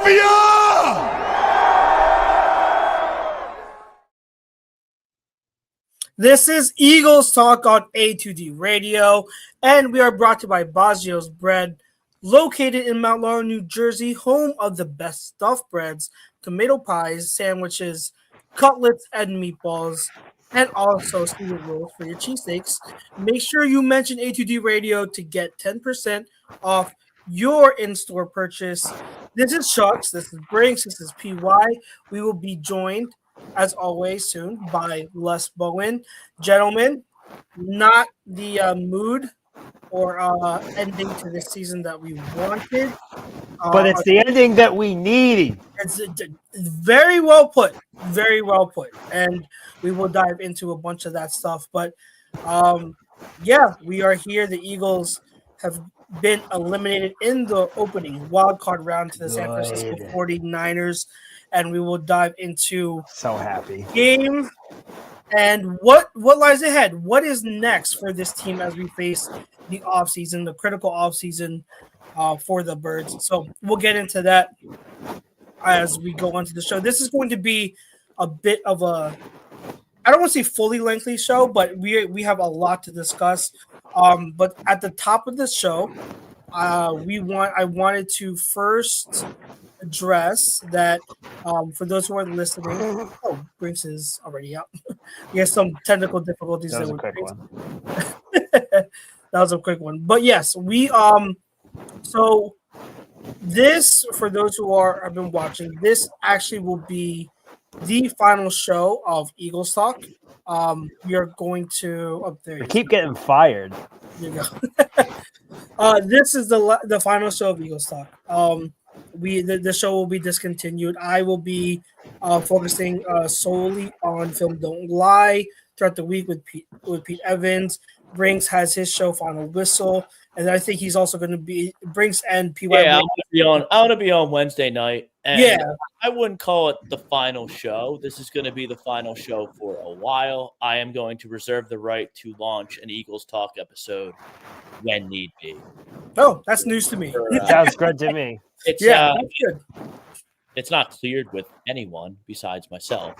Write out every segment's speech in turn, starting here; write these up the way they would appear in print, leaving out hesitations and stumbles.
Mafia! This is Eagles Talk on A2D Radio, and we are brought to you by Baggio's Bread, located in Mount Laurel, New Jersey, home of the best stuffed breads, tomato pies, sandwiches, cutlets, and meatballs, and also seaweed rolls for your cheesesteaks. Make sure you mention A2D Radio to get 10% off your in-store purchase. This is Chux, this is Brinks, this is PY. We will be joined as always, soon by Les Bowen. Gentlemen, not the mood or ending to this season that we wanted. But it's the ending that we needed. It's very well put. Very well put. And we will dive into a bunch of that stuff. But, yeah, we are here. The Eagles have been eliminated in the opening wild card round to the San Francisco 49ers. And we will dive into game and what lies ahead. What is next for this team as we face the offseason, the critical offseason for the Birds. So we'll get into that as we go on to the show. This is going to be a bit of a, I don't want to say fully lengthy show, but we have a lot to discuss. But at the top of the show, I wanted to first address that for those who are listening. Brinks is already up. He has some technical difficulties. That was a quick one. That was a quick one. But yes, we so this, for those who have been watching, this actually will be the final show of Eagles Talk. We are going to keep getting fired. There you go. This is the final show of Eagles Talk. The show will be discontinued. I will be focusing solely on Film Don't Lie throughout the week with Pete Evans. Brinks has his show Final Whistle, and I think he's also going to be Brinks and PY. Yeah, I'm going to be on Wednesday night. And yeah, I wouldn't call it the final show. This is going to be the final show for a while. I am going to reserve the right to launch an Eagles Talk episode when need be. Oh, that's news to me. Sounds good to me. It's, that's good. It's not cleared with anyone besides myself.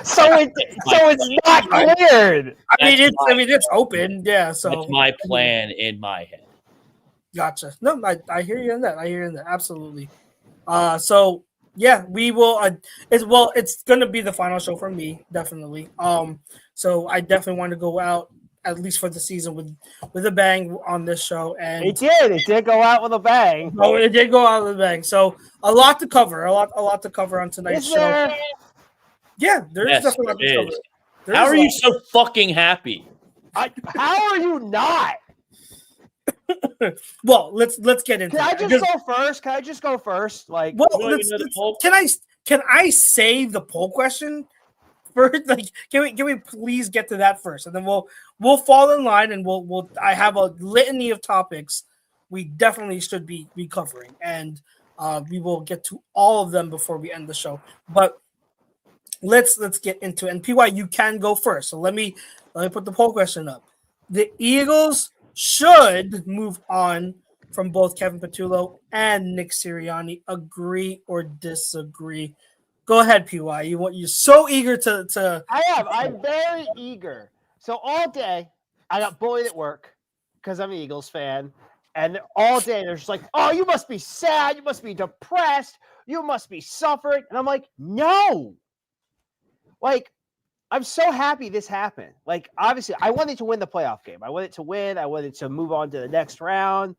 So it's not cleared. I mean, it's open. Yeah. So that's my plan in my head. Gotcha. No, I hear you on that. Absolutely. So yeah, we will. It's gonna be the final show for me, definitely. So I definitely want to go out at least for the season with a bang on this show, and it did go out with a bang. Oh, it did go out with a bang. So a lot to cover, a lot to cover on tonight's show. Yeah, there is definitely a lot to cover. How are you so fucking happy? How are you not? Well, let's get into. Can I just go first? Like, well, can I save the poll question first? Like, can we please get to that first, and then we'll fall in line, and I have a litany of topics we definitely should be covering, and we will get to all of them before we end the show. But let's get into it. And PY, you can go first. So let me put the poll question up. The Eagles should move on from both Kevin Patullo and Nick Sirianni. Agree or disagree? Go ahead, PY. You're so eager to. I am. I'm very eager. So all day, I got bullied at work because I'm an Eagles fan, and all day they're just like, "Oh, you must be sad. You must be depressed. You must be suffering." And I'm like, "No." Like, I'm so happy this happened. Like, obviously, I wanted to win the playoff game. I wanted to win. I wanted to move on to the next round.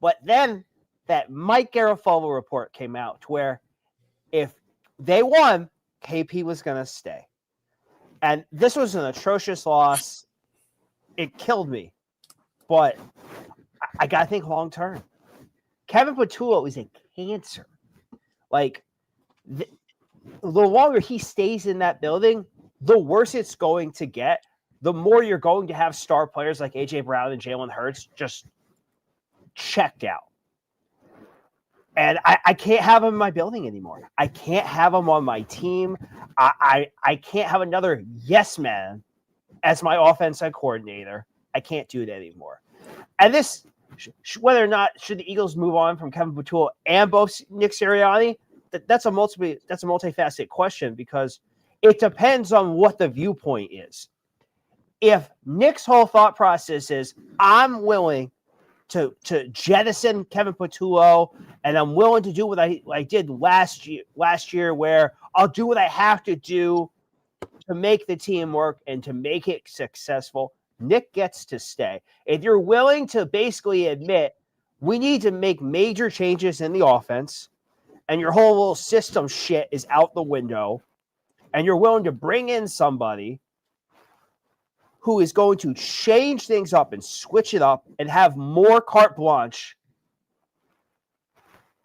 But then that Mike Garafolo report came out to where if they won, KP was going to stay. And this was an atrocious loss. It killed me. But I got to think long term. Kevin Patullo is a cancer. Like, the longer he stays in that building, the worse it's going to get. The more you're going to have star players like A.J. Brown and Jalen Hurts just checked out. And I can't have him in my building anymore. I can't have him on my team. I can't have another yes man as my offensive coordinator. I can't do it anymore. And this whether or not should the Eagles move on from Kevin Patullo and both Nick Sirianni, that's a multifaceted question because it depends on what the viewpoint is. If Nick's whole thought process is, I'm willing to jettison Kevin Patullo, and I'm willing to do what I did last year, where I'll do what I have to do to make the team work and to make it successful, Nick gets to stay. If you're willing to basically admit we need to make major changes in the offense and your whole little system shit is out the window, and you're willing to bring in somebody who is going to change things up and switch it up and have more carte blanche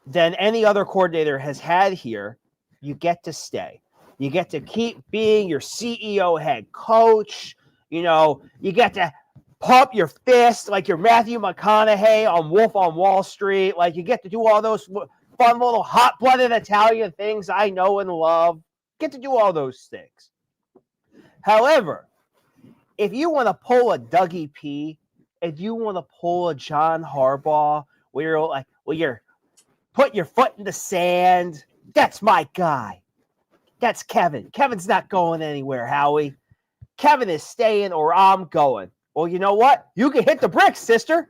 than any other coordinator has had here, you get to stay. You get to keep being your CEO head coach. You know, you get to pump your fist like you're Matthew McConaughey on Wolf on Wall Street. Like, you get to do all those fun little hot-blooded Italian things I know and love. Get to do all those things. However, if you want to pull a Dougie P, if you want to pull a John Harbaugh, where you're like, well, you're put your foot in the sand, that's my guy. That's Kevin. Kevin's not going anywhere, Howie. Kevin is staying or I'm going. Well, you know what? You can hit the bricks, sister.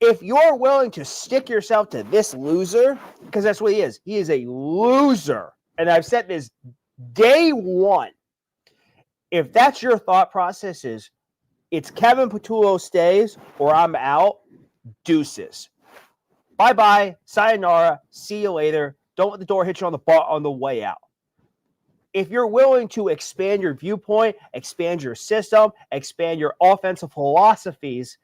If you're willing to stick yourself to this loser, because that's what he is. He is a loser. And I've said this day one. If that's your thought process is, it's Kevin Patullo stays or I'm out, deuces. Bye-bye, sayonara, see you later. Don't let the door hit you on the way out. If you're willing to expand your viewpoint, expand your system, expand your offensive philosophies,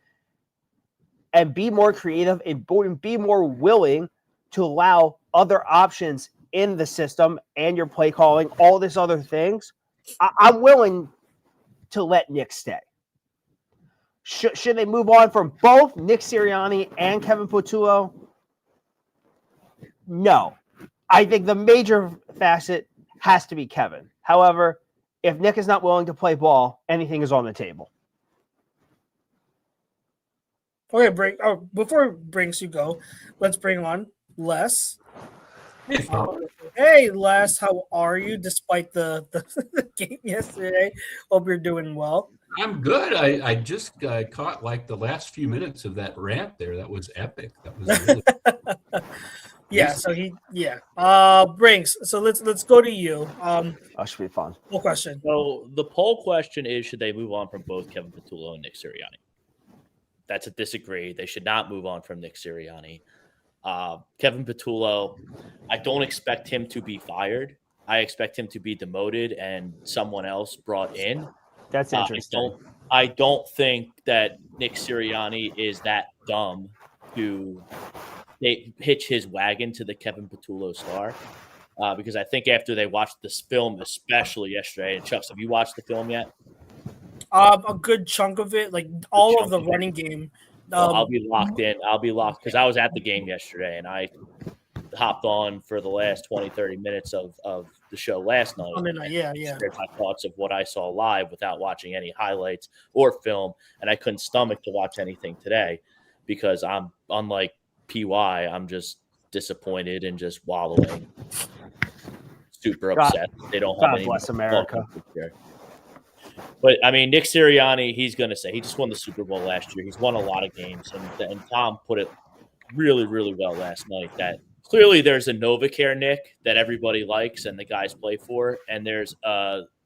and be more creative and be more willing to allow other options in the system and your play calling, all these other things, I'm willing to let Nick stay. Should they move on from both Nick Sirianni and Kevin Patullo? No. I think the major facet has to be Kevin. However, if Nick is not willing to play ball, anything is on the table. Okay, before Brinks you go, let's bring on Les. Hey, Les, how are you? Despite the game yesterday, hope you're doing well. I'm good. I just caught like the last few minutes of that rant there. That was epic. That was really yeah. So Brinks. So let's go to you. That should be fun. Full question. So the poll question is: should they move on from both Kevin Patullo and Nick Sirianni? That's a disagree. They should not move on from Nick Sirianni. Kevin Patullo, I don't expect him to be fired. I expect him to be demoted and someone else brought in. That's interesting. I don't think that Nick Sirianni is that dumb to hitch his wagon to the Kevin Patullo star. Because I think after they watched this film, especially yesterday, and Chux, have you watched the film yet? A good chunk of it, like all of the running game. I'll be locked in. I'll be locked because I was at the game yesterday and I hopped on for the last 20, 30 minutes of the show last night. Yeah. Shared my thoughts of what I saw live without watching any highlights or film. And I couldn't stomach to watch anything today because I'm, unlike PY, I'm just disappointed and just wallowing. Super upset. They don't have any. God bless America. But, I mean, Nick Sirianni, he's going to say he just won the Super Bowl last year. He's won a lot of games. And Tom put it really, really well last night that clearly there's a NovaCare Nick that everybody likes and the guys play for. And there's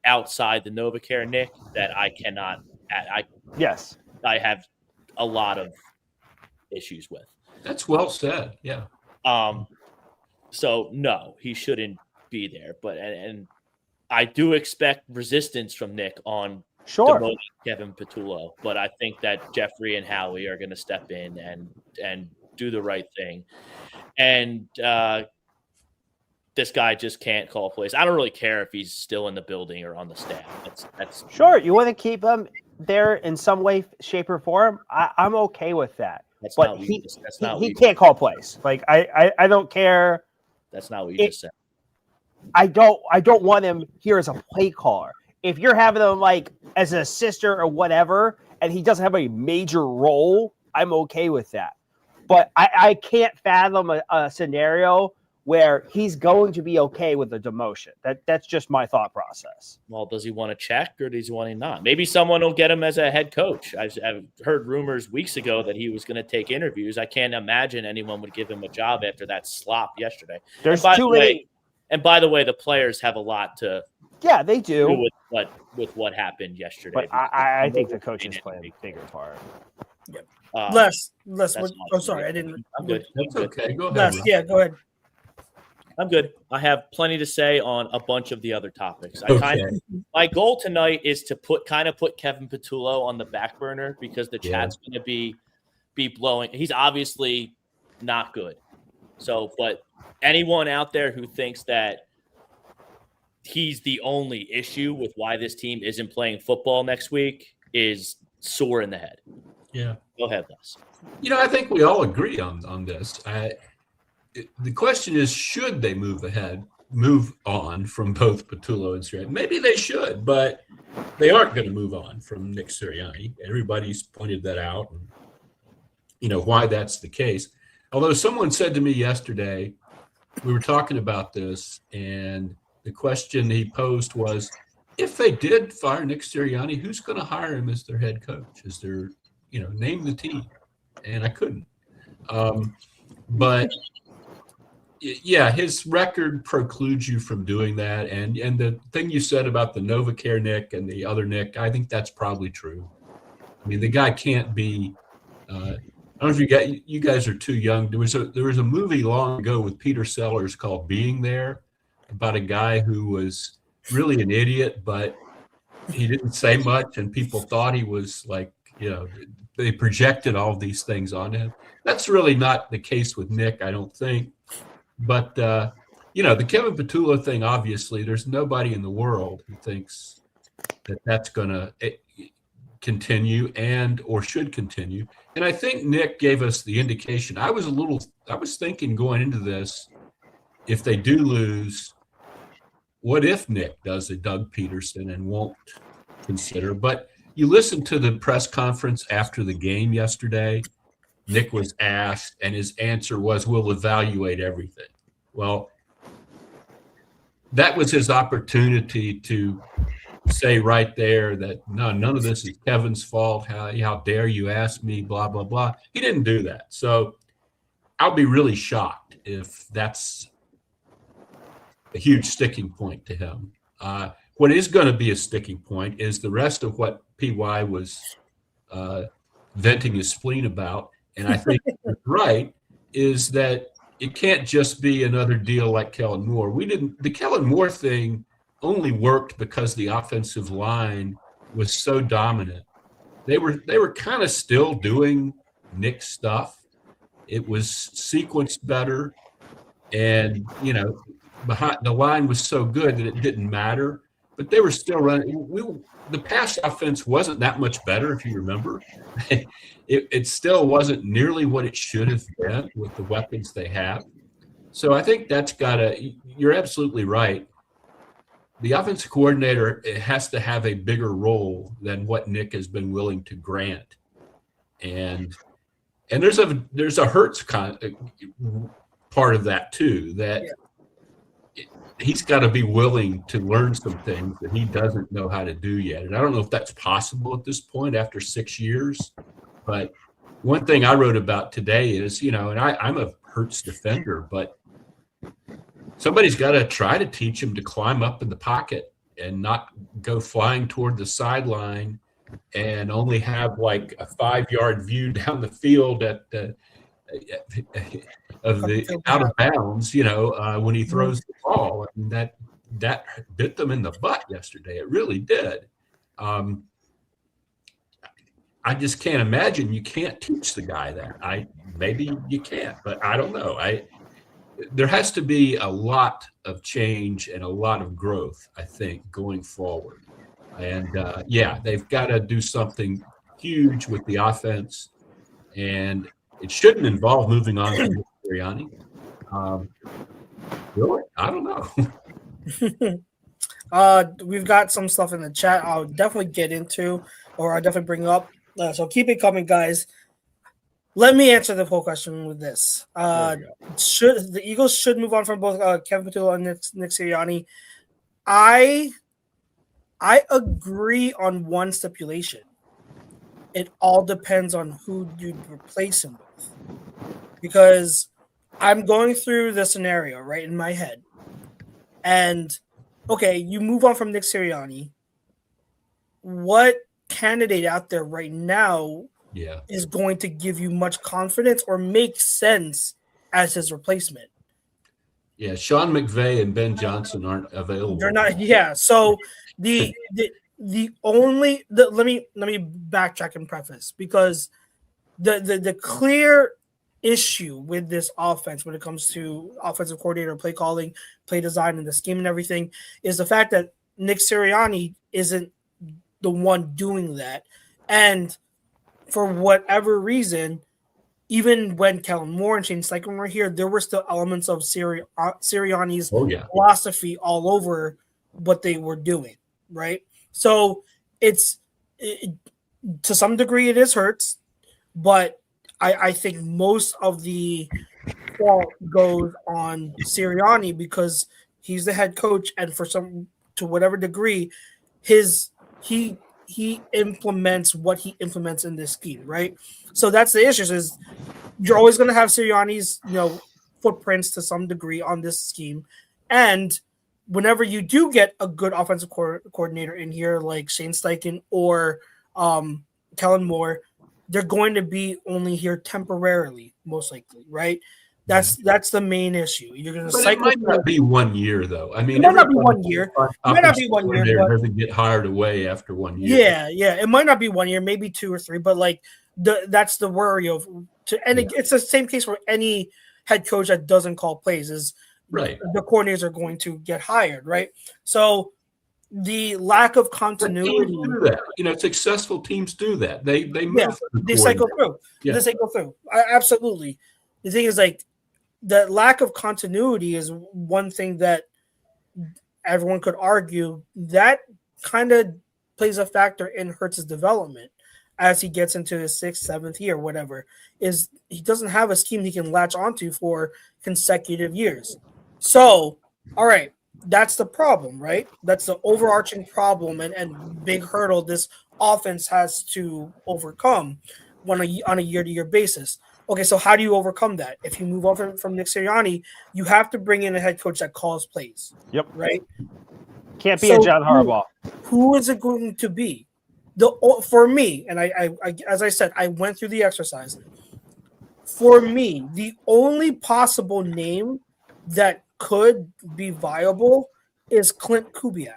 outside the NovaCare Nick that I cannot – I have a lot of issues with. That's well said, yeah. So, no, he shouldn't be there. But and I do expect resistance from Nick on demoting Kevin Patullo, but I think that Jeffrey and Howie are going to step in and do the right thing. And this guy just can't call plays. I don't really care if he's still in the building or on the staff. That's sure. You want to keep him there in some way, shape, or form? I'm okay with that. But he can't call plays. Like I don't care. That's not what you just said. I don't want him here as a play caller. If you're having him like as an assistant or whatever, and he doesn't have a major role, I'm okay with that. But I can't fathom a scenario where he's going to be okay with a demotion. That's just my thought process. Well, does he want to check or does he want to not? Maybe someone will get him as a head coach. I've heard rumors weeks ago that he was going to take interviews. I can't imagine anyone would give him a job after that slop yesterday. There's too many. And by the way, the players have a lot to they do with what happened yesterday. But I think the coaches play a bigger part. Les, sorry, I didn't. I'm good. That's okay. Go ahead. Les, yeah, go ahead. I'm good. I have plenty to say on a bunch of the other topics. My goal tonight is to put Kevin Patullo on the back burner because the chat's going to be blowing. He's obviously not good. So, but anyone out there who thinks that he's the only issue with why this team isn't playing football next week is sore in the head. Yeah. Go ahead, Les. I think we all agree on this. The question is, should they move on from both Patullo and Sirianni? Maybe they should, but they aren't going to move on from Nick Sirianni. Everybody's pointed that out, and why that's the case. Although someone said to me yesterday, we were talking about this, and the question he posed was, if they did fire Nick Sirianni, who's going to hire him as their head coach? Is there, name the team? And I couldn't. But yeah, his record precludes you from doing that. And the thing you said about the NovaCare Nick and the other Nick, I think that's probably true. I mean, the guy can't be. I don't know if you guys are too young. There was a movie long ago with Peter Sellers called Being There, about a guy who was really an idiot, but he didn't say much, and people thought he was like, they projected all these things on him. That's really not the case with Nick, I don't think. But, the Kevin Patullo thing, obviously, there's nobody in the world who thinks that that's going to continue or should continue. And I think Nick gave us the indication. I was thinking going into this, if they do lose, what if Nick does a Doug Peterson and won't consider? But you listen to the press conference after the game yesterday. Nick was asked, and his answer was, we'll evaluate everything. Well, that was his opportunity to say right there that, no, none of this is Kevin's fault. How dare you ask me, blah, blah, blah. He didn't do that. So I'll be really shocked if that's a huge sticking point to him. What is going to be a sticking point is the rest of what PY was venting his spleen about. And I think you're right, is that it can't just be another deal like Kellen Moore. The Kellen Moore thing only worked because the offensive line was so dominant. They were kind of still doing Nick stuff. It was sequenced better, and behind the line was so good that it didn't matter. But they were still running. The pass offense wasn't that much better, if you remember. It still wasn't nearly what it should have been with the weapons they have. So I think that's you're absolutely right. The offensive coordinator has to have a bigger role than what Nick has been willing to grant. And there's a Hurts part of that too, that he's got to be willing to learn some things that he doesn't know how to do yet. And I don't know if that's possible at this point after 6 years. But one thing I wrote about today is, and I'm a Hurts defender, but somebody's got to try to teach him to climb up in the pocket and not go flying toward the sideline and only have like a 5-yard view down the field at the out of bounds, when he throws the ball. And that bit them in the butt yesterday. It really did. I just can't imagine you can't teach the guy that. Maybe you can't, but I don't know. There has to be a lot of change and a lot of growth, I think, going forward. And they've got to do something huge with the offense, and it shouldn't involve moving on to Sirianni. Really? I don't know. We've got some stuff in the chat I'll definitely get into, or I'll definitely bring up. So keep it coming, guys. Let me answer the whole question with this. There you Should the Eagles should move on from both Kevin Patullo and Nick Sirianni? I agree on one stipulation. It all depends on who you replace him with. Because I'm going through the scenario right in my head. And okay, you move on from Nick Sirianni. What candidate out there right now is going to give you much confidence or make sense as his replacement? Yeah, Sean McVay and Ben Johnson aren't available. They're not. Yeah. So the only let me backtrack and preface, because the clear issue with this offense when it comes to offensive coordinator, play calling, play design, and the scheme and everything is the fact that Nick Sirianni isn't the one doing that. And for whatever reason, even when Kellen Moore and Shane Steichen were here, there were still elements of Sirianni's philosophy all over what they were doing, right? So to some degree it is Hurts, but I think most of the fault goes on Sirianni because he's the head coach, and to whatever degree, he implements what he implements in this scheme, right? So that's the issue. Is you're always going to have Sirianni's footprints to some degree on this scheme, and whenever you do get a good offensive coordinator in here like Shane Steichen or Kellen Moore, they're going to be only here temporarily, most likely, right? That's the main issue. You're going to cycle. It might not be 1 year, though. I mean, it might not be 1 year. It might not be 1 year. But doesn't get hired away after 1 year. Yeah. It might not be 1 year, maybe 2 or 3. But like that's the worry of. It's the same case for any head coach that doesn't call plays. Is right. The coordinators are going to get hired, right? So the lack of continuity. Teams do that. Successful teams do that. They move. They cycle through. Yeah. They cycle through. Absolutely. The thing is, like, the lack of continuity is one thing that everyone could argue that kind of plays a factor in Hurts' development as he gets into his 6th, 7th year, whatever. Is he doesn't have a scheme he can latch onto for consecutive years. So, all right. That's the problem, right? That's the overarching problem and big hurdle this offense has to overcome on a year-to-year basis. Okay, so how do you overcome that? If you move on from Nick Sirianni, you have to bring in a head coach that calls plays. Yep. Right? Can't be a John Harbaugh. Who is it going to be? For me, and I as I said, I went through the exercise. For me, the only possible name that could be viable is Clint Kubiak.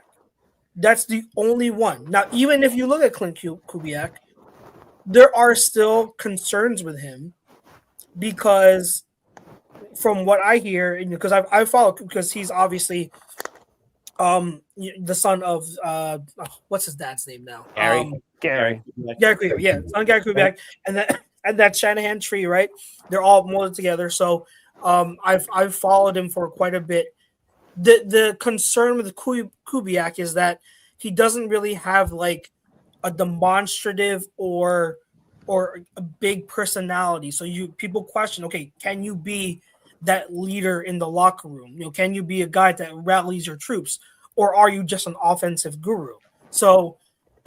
That's the only one. Now, even if you look at Clint Kubiak, there are still concerns with him because from what I hear, and because I follow, because he's obviously the son of what's his dad's name now? Gary Kubiak, yeah, son of Gary Kubiak, and that Shanahan tree, right? They're all molded together. So I've followed him for quite a bit. The concern with Kubiak is that he doesn't really have like a demonstrative or a big personality. So people question, okay, can you be that leader in the locker room? Can you be a guy that rallies your troops, or are you just an offensive guru? So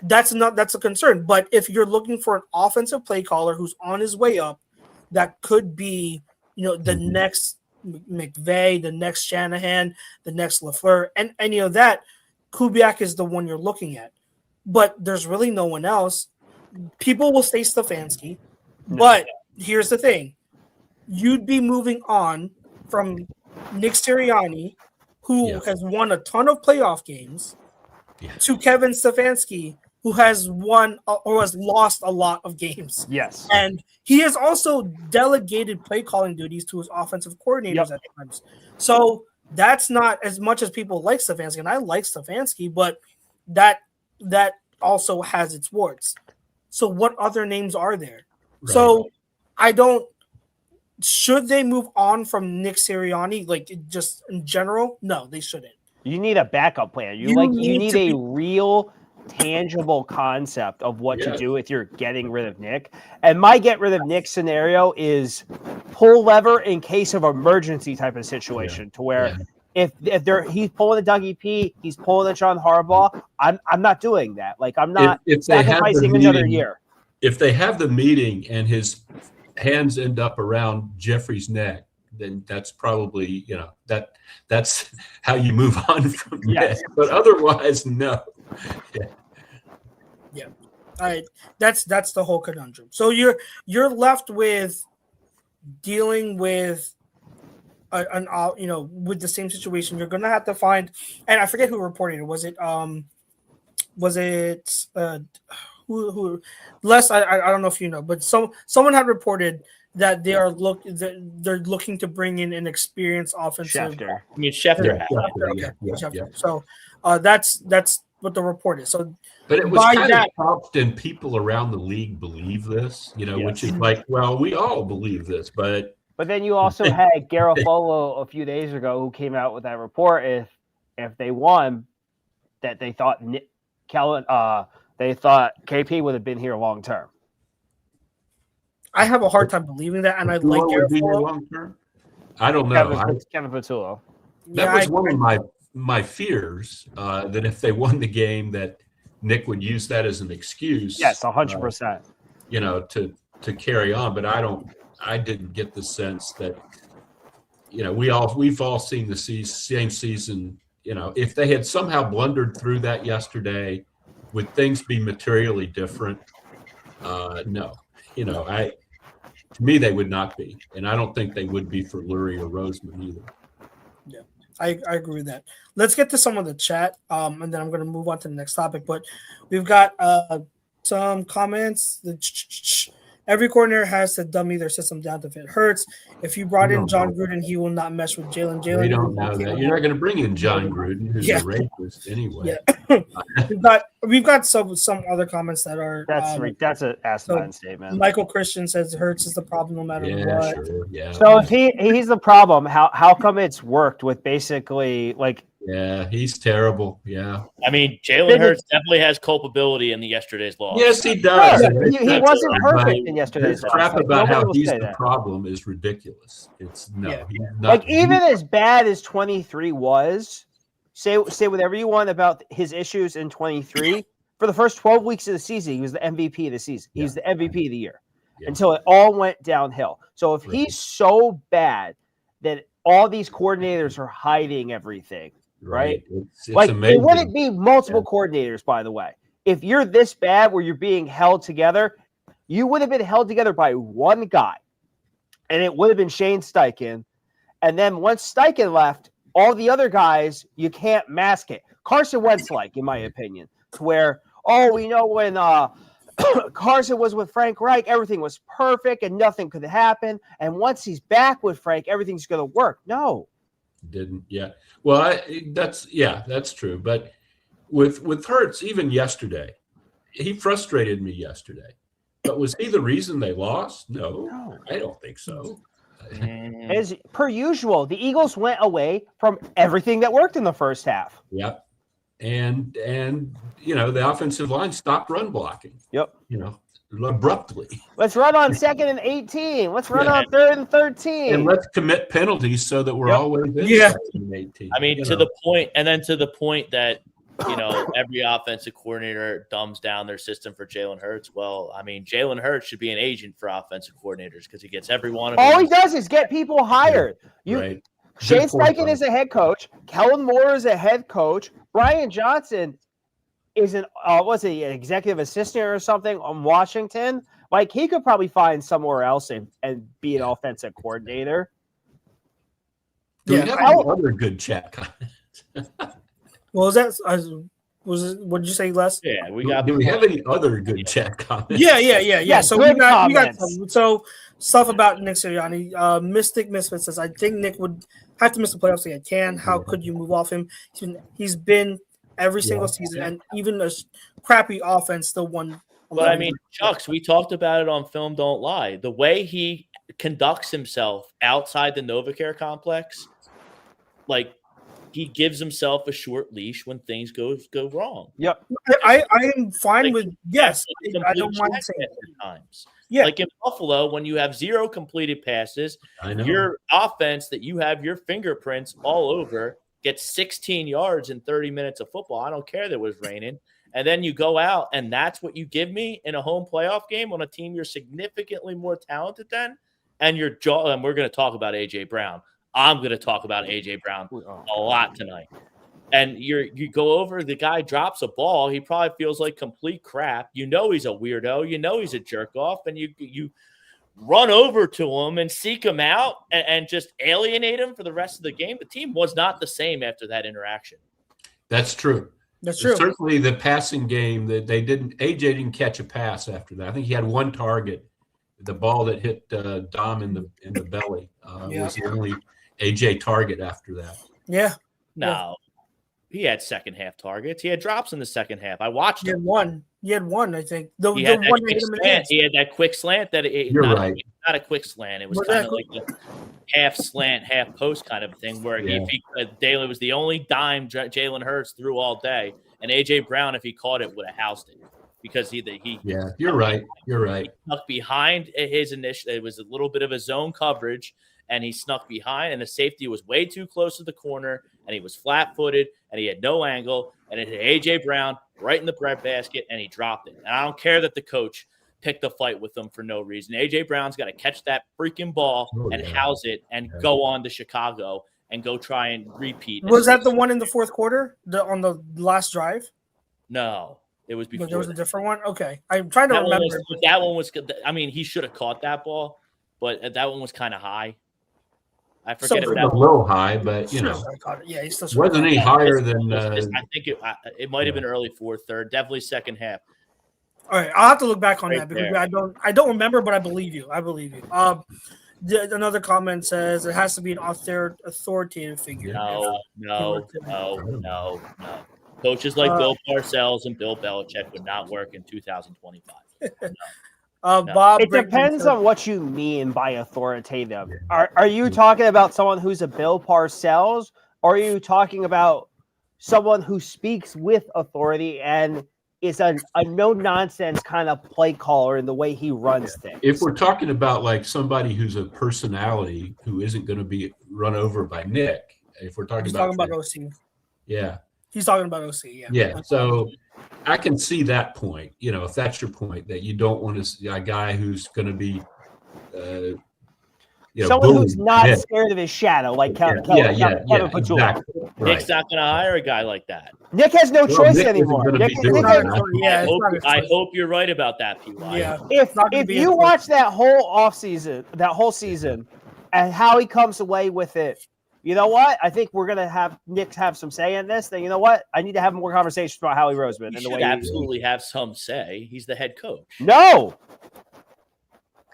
that's a concern. But if you're looking for an offensive play caller who's on his way up, that could be the next McVay, the next Shanahan, the next LaFleur, and any of that, Kubiak is the one you're looking at. But there's really no one else. People will say Stefanski, but here's the thing. You'd be moving on from Nick Sirianni, who has won a ton of playoff games, to Kevin Stefanski, who has won or has lost a lot of games. Yes. And he has also delegated play calling duties to his offensive coordinators at times. So that's not as much as people like Stefanski, and I like Stefanski, but that also has its warts. So what other names are there? Right. So should they move on from Nick Sirianni, like just in general? No, they shouldn't. You need a backup plan. You need a real tangible concept of what to do if you're getting rid of Nick. And my get rid of Nick scenario is pull lever in case of emergency type of situation, to where if he's pulling the Dougie P, he's pulling the John Harbaugh. I'm not doing that. Like, I'm not sacrificing another year. If they have the meeting and his hands end up around Jeffrey's neck, then that's probably, that's how you move on from that. But otherwise, no. Yeah. All right. That's the whole conundrum. So you're left with dealing with with the same situation. You're gonna have to find, and I forget who reported it. Was it who Les? I don't know if you know, but someone had reported that they're looking to bring in an experienced offensive. Schefter. I mean, Schefter. Okay. Schefter. So that's what the report is. So, but it was kind of tough, and people around the league believe this, which is like, well, we all believe this, but then you also had Garofalo a few days ago who came out with that report. If they won, that they thought KP would have been here long term. I have a hard time believing that, and I like Garofalo long term. I don't know. Kevin Patullo. That was one of my fears, that if they won the game, that Nick would use that as an excuse. Yes, 100%. To carry on, but I didn't get the sense that we've all seen the same season. If they had somehow blundered through that yesterday, would things be materially different? No. To me, they would not be, and I don't think they would be for Lurie or Roseman either. Yeah, I agree with that. Let's get to some of the chat, and then I'm going to move on to the next topic. But we've got some comments. Every coordinator has to dummy their system down to fit Hurts. If you brought in John Gruden, he will not mesh with Jalen. We don't know that. You're not going to bring in John Gruden, who's a racist anyway. Yeah. we've got some other comments that are. That's an asinine statement. Michael Christian says Hurts is the problem no matter what. Sure, yeah. So if he's the problem, how come it's worked with basically like? Yeah, he's terrible. Yeah. I mean, Jalen Hurts definitely has culpability in yesterday's loss. Yes, he does. Sure. He wasn't perfect in yesterday's loss. Crap about how he's the problem is ridiculous. It's not. Like, even as bad as 23 was, say whatever you want about his issues in 23. For the first 12 weeks of the season, he was the MVP of the season. He was the MVP of the year until it all went downhill. So if he's so bad that all these coordinators are hiding everything, right? It's like, amazing. It wouldn't be multiple coordinators, by the way. If you're this bad where you're being held together, you would have been held together by one guy, and it would have been Shane Steichen. And then once Steichen left, all the other guys, you can't mask it. Carson Wentz, in my opinion, to where, we know when Carson was with Frank Reich, everything was perfect and nothing could happen. And once he's back with Frank, everything's going to work. No. Didn't. Yeah. Well, that's true. But with Hurts, even yesterday, he frustrated me yesterday. But was he the reason they lost? No, I don't think so. As per usual, the Eagles went away from everything that worked in the first half. Yeah. And the offensive line stopped run blocking. Yep. Abruptly. Let's run on 2nd and 18. Let's run on 3rd and 13. And let's commit penalties so that we're always in 2nd and 18. I mean, to the point that every offensive coordinator dumbs down their system for Jalen Hurts. Well, I mean, Jalen Hurts should be an agent for offensive coordinators because he gets every one of them. All he does is get people hired. Right. Shane Steichen is a head coach. Kellen Moore is a head coach. Brian Johnson is an executive assistant or something on Washington. Like, he could probably find somewhere else and be an offensive coordinator. Do we have any other good chat comments? What was that? What did you say, Les? Yeah, we got. Do we have any other good chat comments? Yeah. So we got some stuff about Nick Sirianni. Mystic Misfit says, I think Nick would have to miss the playoffs if he can. How could you move off him? He's been every single season, and even a crappy offense still won. But I mean, Chux, we talked about it on Film Don't Lie. The way he conducts himself outside the NovaCare complex, like, he gives himself a short leash when things go wrong. Yep. I am fine Like, with yes. Complete I don't mind check saying at that. times. Yeah. Like in Buffalo, when you have 0 completed passes, I know. your offense that you have your fingerprints all over gets 16 yards in 30 minutes of football. I don't care that it was raining. And then you go out, and that's what you give me in a home playoff game on a team you're significantly more talented than. And and we're going to talk about A.J. Brown. I'm going to talk about A.J. Brown a lot tonight. And you go over, the guy drops a ball. He probably feels like complete crap. You know he's a weirdo. You know he's a jerk off. And you run over to him and seek him out and just alienate him for the rest of the game. The team was not the same after that interaction. That's true. That's true. Certainly the passing game that AJ didn't catch a pass after that. I think he had one target. The ball that hit Dom in the belly was the only AJ target after that. Yeah. No. He had second half targets. He had drops in the second half. I watched him. He had one, I think. He had that quick slant that You're right. Not a quick slant. It was kind of like a half slant, half post kind of thing where Daly was the only dime Jalen Hurts threw all day. And A.J. Brown, if he caught it, would have housed it because Yeah, you're right. You're right. He snuck behind his initial. It was a little bit of a zone coverage, and he snuck behind, and the safety was way too close to the corner, and he was flat-footed, and he had no angle, and it hit A.J. Brown right in the breadbasket, and he dropped it. And I don't care that the coach picked a fight with him for no reason. A.J. Brown's got to catch that freaking ball and house it and go on to Chicago and go try and repeat. Was that the one in the fourth quarter on the last drive? No, it was before. But there was a different one? Okay. I'm trying to remember. That one was good. I mean, he should have caught that ball, but that one was kind of high. I forget if that was a little high, but you know, he still wasn't any higher than. I think it might have been early fourth, third, definitely second half. All right, I'll have to look back on Right that because there. I don't remember, but I believe you. Another comment says it has to be an authoritative figure. No. Coaches like Bill Parcells and Bill Belichick would not work in 2025. Bob, it depends on what you mean by authoritative. Are you talking about someone who's a Bill Parcells, or are you talking about someone who speaks with authority and is a no-nonsense kind of play caller in the way he runs things? If we're talking about like somebody who's a personality who isn't going to be run over by Nick, if we're talking about OC. Yeah. He's talking about OC, yeah. Yeah, so I can see that point, if that's your point, that you don't want to see a guy who's going to be someone who's not scared of his shadow, like Kevin Patullo. Exactly. Right. Nick's not going to hire a guy like that. Nick has no choice anymore. I hope you're right about that, PY. Yeah. If you watch that whole season, and how he comes away with it, you know what? I think we're gonna have Nick have some say in this. Then you know what? I need to have more conversations about Howie Roseman. He should absolutely have some say. He's the head coach. No,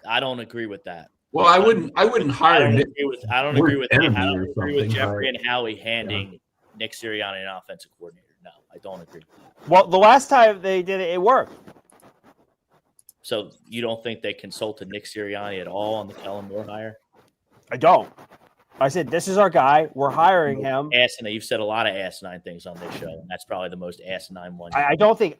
I don't agree with that. Well, I wouldn't hire Nick. I don't agree with Jeffrey and Howie handing Nick Sirianni an offensive coordinator. No, I don't agree with that. Well, the last time they did it, it worked. So you don't think they consulted Nick Sirianni at all on the Kellen Moore hire? I don't. I said, this is our guy. We're hiring him. Asinine. You've said a lot of asinine things on this show, and that's probably the most asinine one. I don't think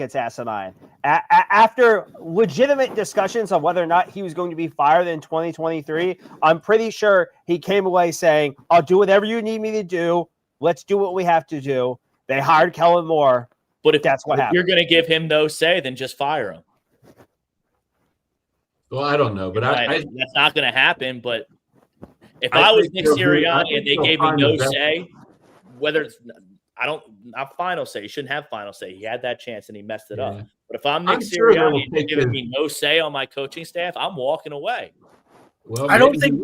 it's asinine. After legitimate discussions on whether or not he was going to be fired in 2023, I'm pretty sure he came away saying, I'll do whatever you need me to do. Let's do what we have to do. They hired Kellen Moore. But if that's what happened, you're going to give him no say, then just fire him. Well, I don't know, but that's not going to happen. But if I was Nick Sirianni and they gave me no say, whether it's not final say, he shouldn't have final say. He had that chance and he messed it up. But if I'm Nick Sirianni and they're giving me no say on my coaching staff, I'm walking away. Well, I don't think,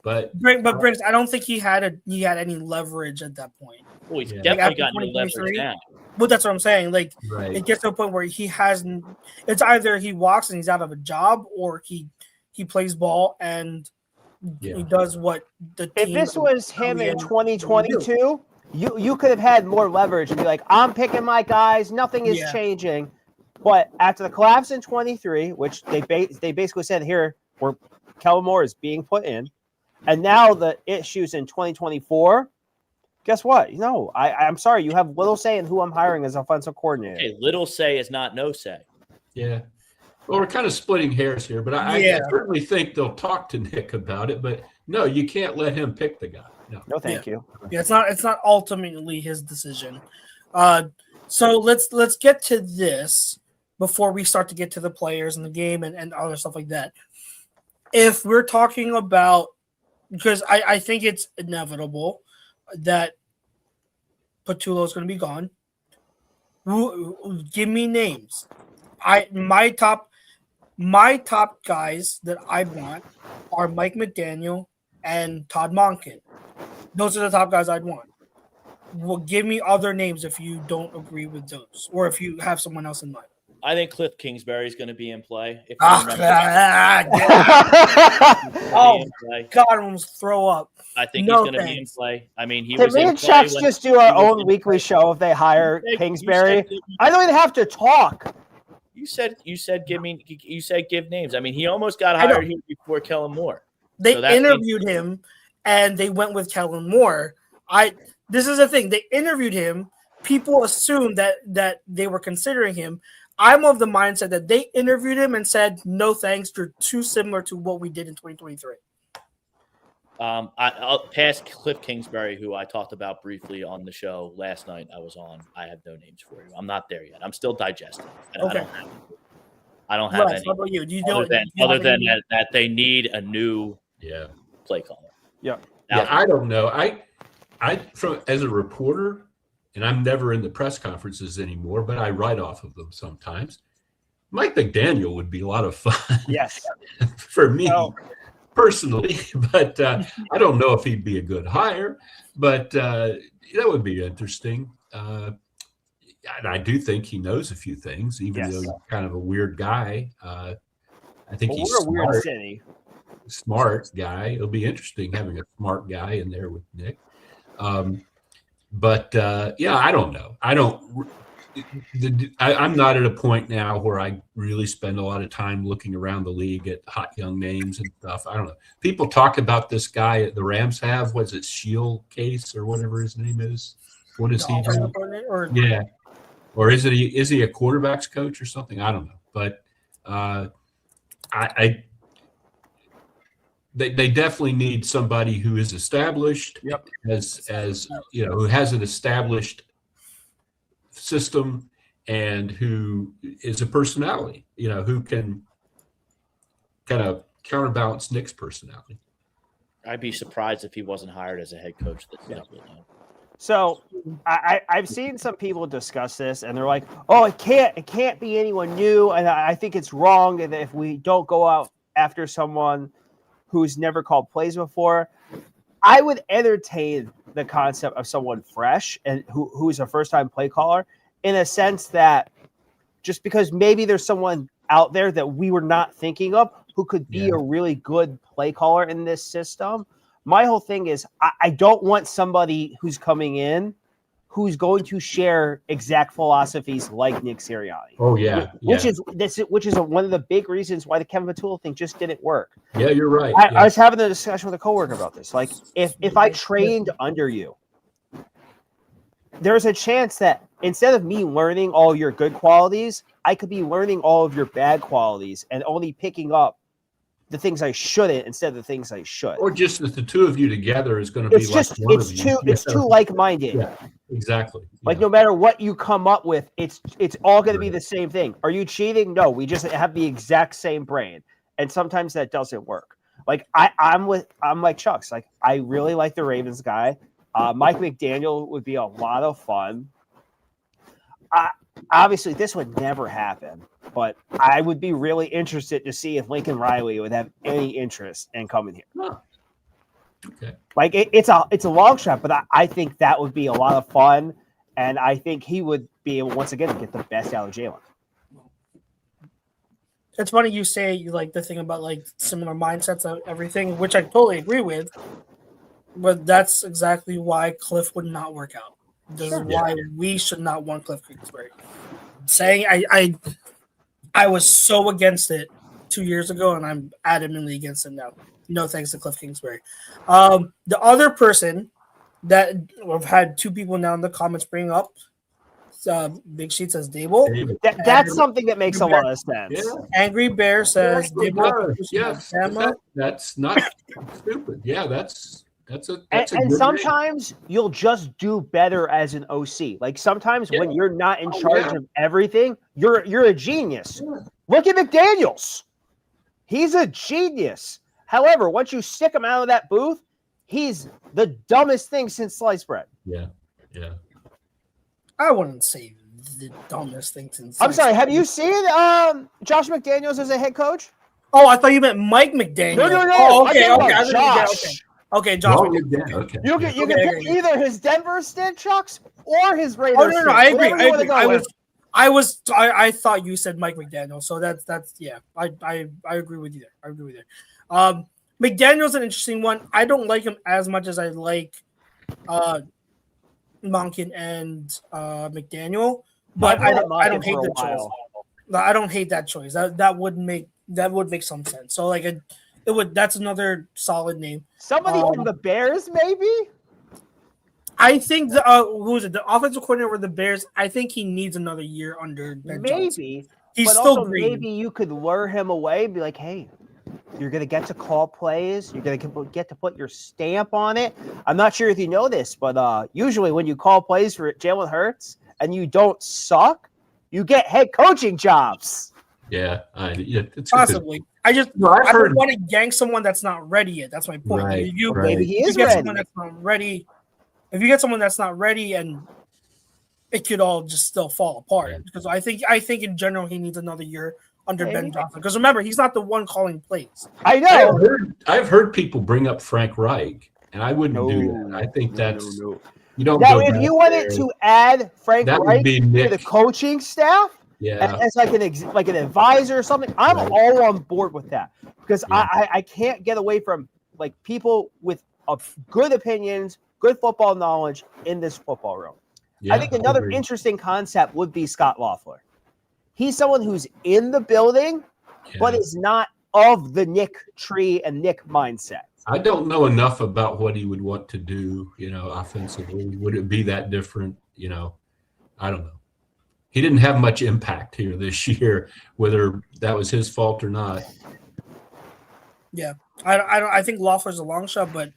but Briggs, I don't think he had any leverage at that point. Well, he's definitely got no leverage now. But that's what I'm saying. Like, right. It gets to a point where he hasn't. It's either he walks and he's out of a job, or he plays ball and he does what the team. If this was him in 2022, you could have had more leverage and be like, I'm picking my guys. Nothing is changing. But after the collapse in 23, which they basically said here, where Kellen Moore is being put in, and now the issues in 2024. Guess what? No, I'm sorry. You have little say in who I'm hiring as offensive coordinator. Okay, little say is not no say. Yeah. Well, we're kind of splitting hairs here, but I certainly think they'll talk to Nick about it. But no, you can't let him pick the guy. No, thank you. Yeah, it's not ultimately his decision. So let's get to this before we start to get to the players and the game and other stuff like that. If we're talking about, because I think it's inevitable that Patullo is going to be gone. Give me names. My top guys that I want are Mike McDaniel and Todd Monken. Those are the top guys I'd want. Well, give me other names if you don't agree with those, or if you have someone else in mind. I think Cliff Kingsbury is going to be in play. If God, I almost throw up. I think he's going to be in play. I mean, he Can was me in and play. Chux just do our own weekly show if they hire Kingsbury? I don't even have to talk. You said give names. I mean, he almost got hired here before Kellen Moore. They interviewed him, and they went with Kellen Moore. This is the thing. They interviewed him. People assumed that they were considering him. I'm of the mindset that they interviewed him and said, no thanks, you're too similar to what we did in 2023. I'll pass Cliff Kingsbury, who I talked about briefly on the show last night I was on. I have no names for you. I'm not there yet. I'm still digesting. Okay. I don't have any. How about you? Other than that they need a new play caller. Yeah. I don't know. I as a reporter, and I'm never in the press conferences anymore, but I write off of them sometimes. Mike McDaniel would be a lot of fun. Yes. For me personally, but I don't know if he'd be a good hire, but that would be interesting. And I do think he knows a few things, even though he's kind of a weird guy. I think he's a weird city. Smart guy. It'll be interesting having a smart guy in there with Nick. But I don't know. I'm not at a point now where I really spend a lot of time looking around the league at hot young names and stuff. I don't know. People talk about this guy the Rams have. Was it Shield Case or whatever his name is? What is he doing? Or is he a quarterback's coach or something? I don't know. But They definitely need somebody who is established, as you know, who has an established system and who is a personality, you know, who can kind of counterbalance Nick's personality. I'd be surprised if he wasn't hired as a head coach this year. So I've seen some people discuss this, and they're like, "Oh, it can't be anyone new," and I think it's wrong, and if we don't go out after someone who's never called plays before, I would entertain the concept of someone fresh and who's a first-time play caller, in a sense that just because maybe there's someone out there that we were not thinking of who could be a really good play caller in this system. My whole thing is I don't want somebody who's coming in who's going to share exact philosophies like Nick Sirianni. Oh yeah, which is one of the big reasons why the Kevin Patullo thing just didn't work. Yeah, you're right. I was having a discussion with a coworker about this. Like, if I trained under you, there's a chance that instead of me learning all your good qualities, I could be learning all of your bad qualities and only picking up the things I shouldn't instead of the things I should. Or just that the two of you together is going to be like one of you. It's too like-minded. Yeah, exactly. Like no matter what you come up with, it's all going to be the same thing. Are you cheating? No, we just have the exact same brain, and sometimes that doesn't work. Like I'm like Chux. Like I really like the Ravens guy. Mike McDaniel would be a lot of fun. Obviously, this would never happen, but I would be really interested to see if Lincoln Riley would have any interest in coming here. Oh. Okay. Like it's a long shot, but I think that would be a lot of fun, and I think he would be able once again to get the best out of Jalen. It's funny you say you like the thing about like similar mindsets and everything, which I totally agree with. But that's exactly why Cliff would not work out. This is why we should not want Cliff Kingsbury. Saying I was so against it 2 years ago, and I'm adamantly against it now. No thanks to Cliff Kingsbury. The other person that I've had two people now in the comments bring up. Big Sheet says Dable. That's something that makes a lot of sense. Yeah. Angry Bear says Dable. Yes, that's not stupid. Yeah, that's a And good sometimes you'll just do better as an OC. Like sometimes when you're not in charge of everything, you're a genius. Yeah. Look at McDaniels. He's a genius. However, once you stick him out of that booth, he's the dumbest thing since sliced bread. Yeah. I wouldn't say the dumbest thing since. I'm sorry. Have you seen Josh McDaniels as a head coach? Oh, I thought you meant Mike McDaniel. No. Oh, okay. Josh. Okay, Josh. Okay. You can pick either his Denver stint, Chucks, or his Raiders. Oh no, I agree. I thought you said Mike McDaniel, so that's yeah. I agree with you there. McDaniel's an interesting one. I don't like him as much as I like Monken and McDaniel, but I don't hate the choice. I don't hate that choice. That would make some sense. So like it would. That's another solid name. Somebody from the Bears, maybe. I think who is it? The offensive coordinator of the Bears. I think he needs another year under Ben Johnson. He's but still also green. Maybe you could lure him away and be like, hey, you're going to get to call plays. You're going to get to put your stamp on it. I'm not sure if you know this, but usually when you call plays for Jalen Hurts and you don't suck, you get head coaching jobs. Yeah, it's possibly. I don't want to yank someone that's not ready yet. That's my point. Right, Maybe he is ready. Someone that's not ready, if you get someone that's not ready, and it could all just still fall apart. Right. Because I think in general he needs another year under Ben Johnson. Because remember, he's not the one calling plays. I know. I've heard people bring up Frank Reich, and I wouldn't do that. I think that's you don't. Now, if you wanted to add Frank Reich to the coaching staff, as like an advisor or something, I'm all on board with that because I can't get away from like people with good opinions, good football knowledge in this football room. I think another interesting concept would be Scott Loeffler. He's someone who's in the building, but is not of the Nick tree and Nick mindset. I don't know enough about what he would want to do, offensively. Would it be that different? I don't know. He didn't have much impact here this year, whether that was his fault or not. Yeah, I think Loeffler's a long shot, but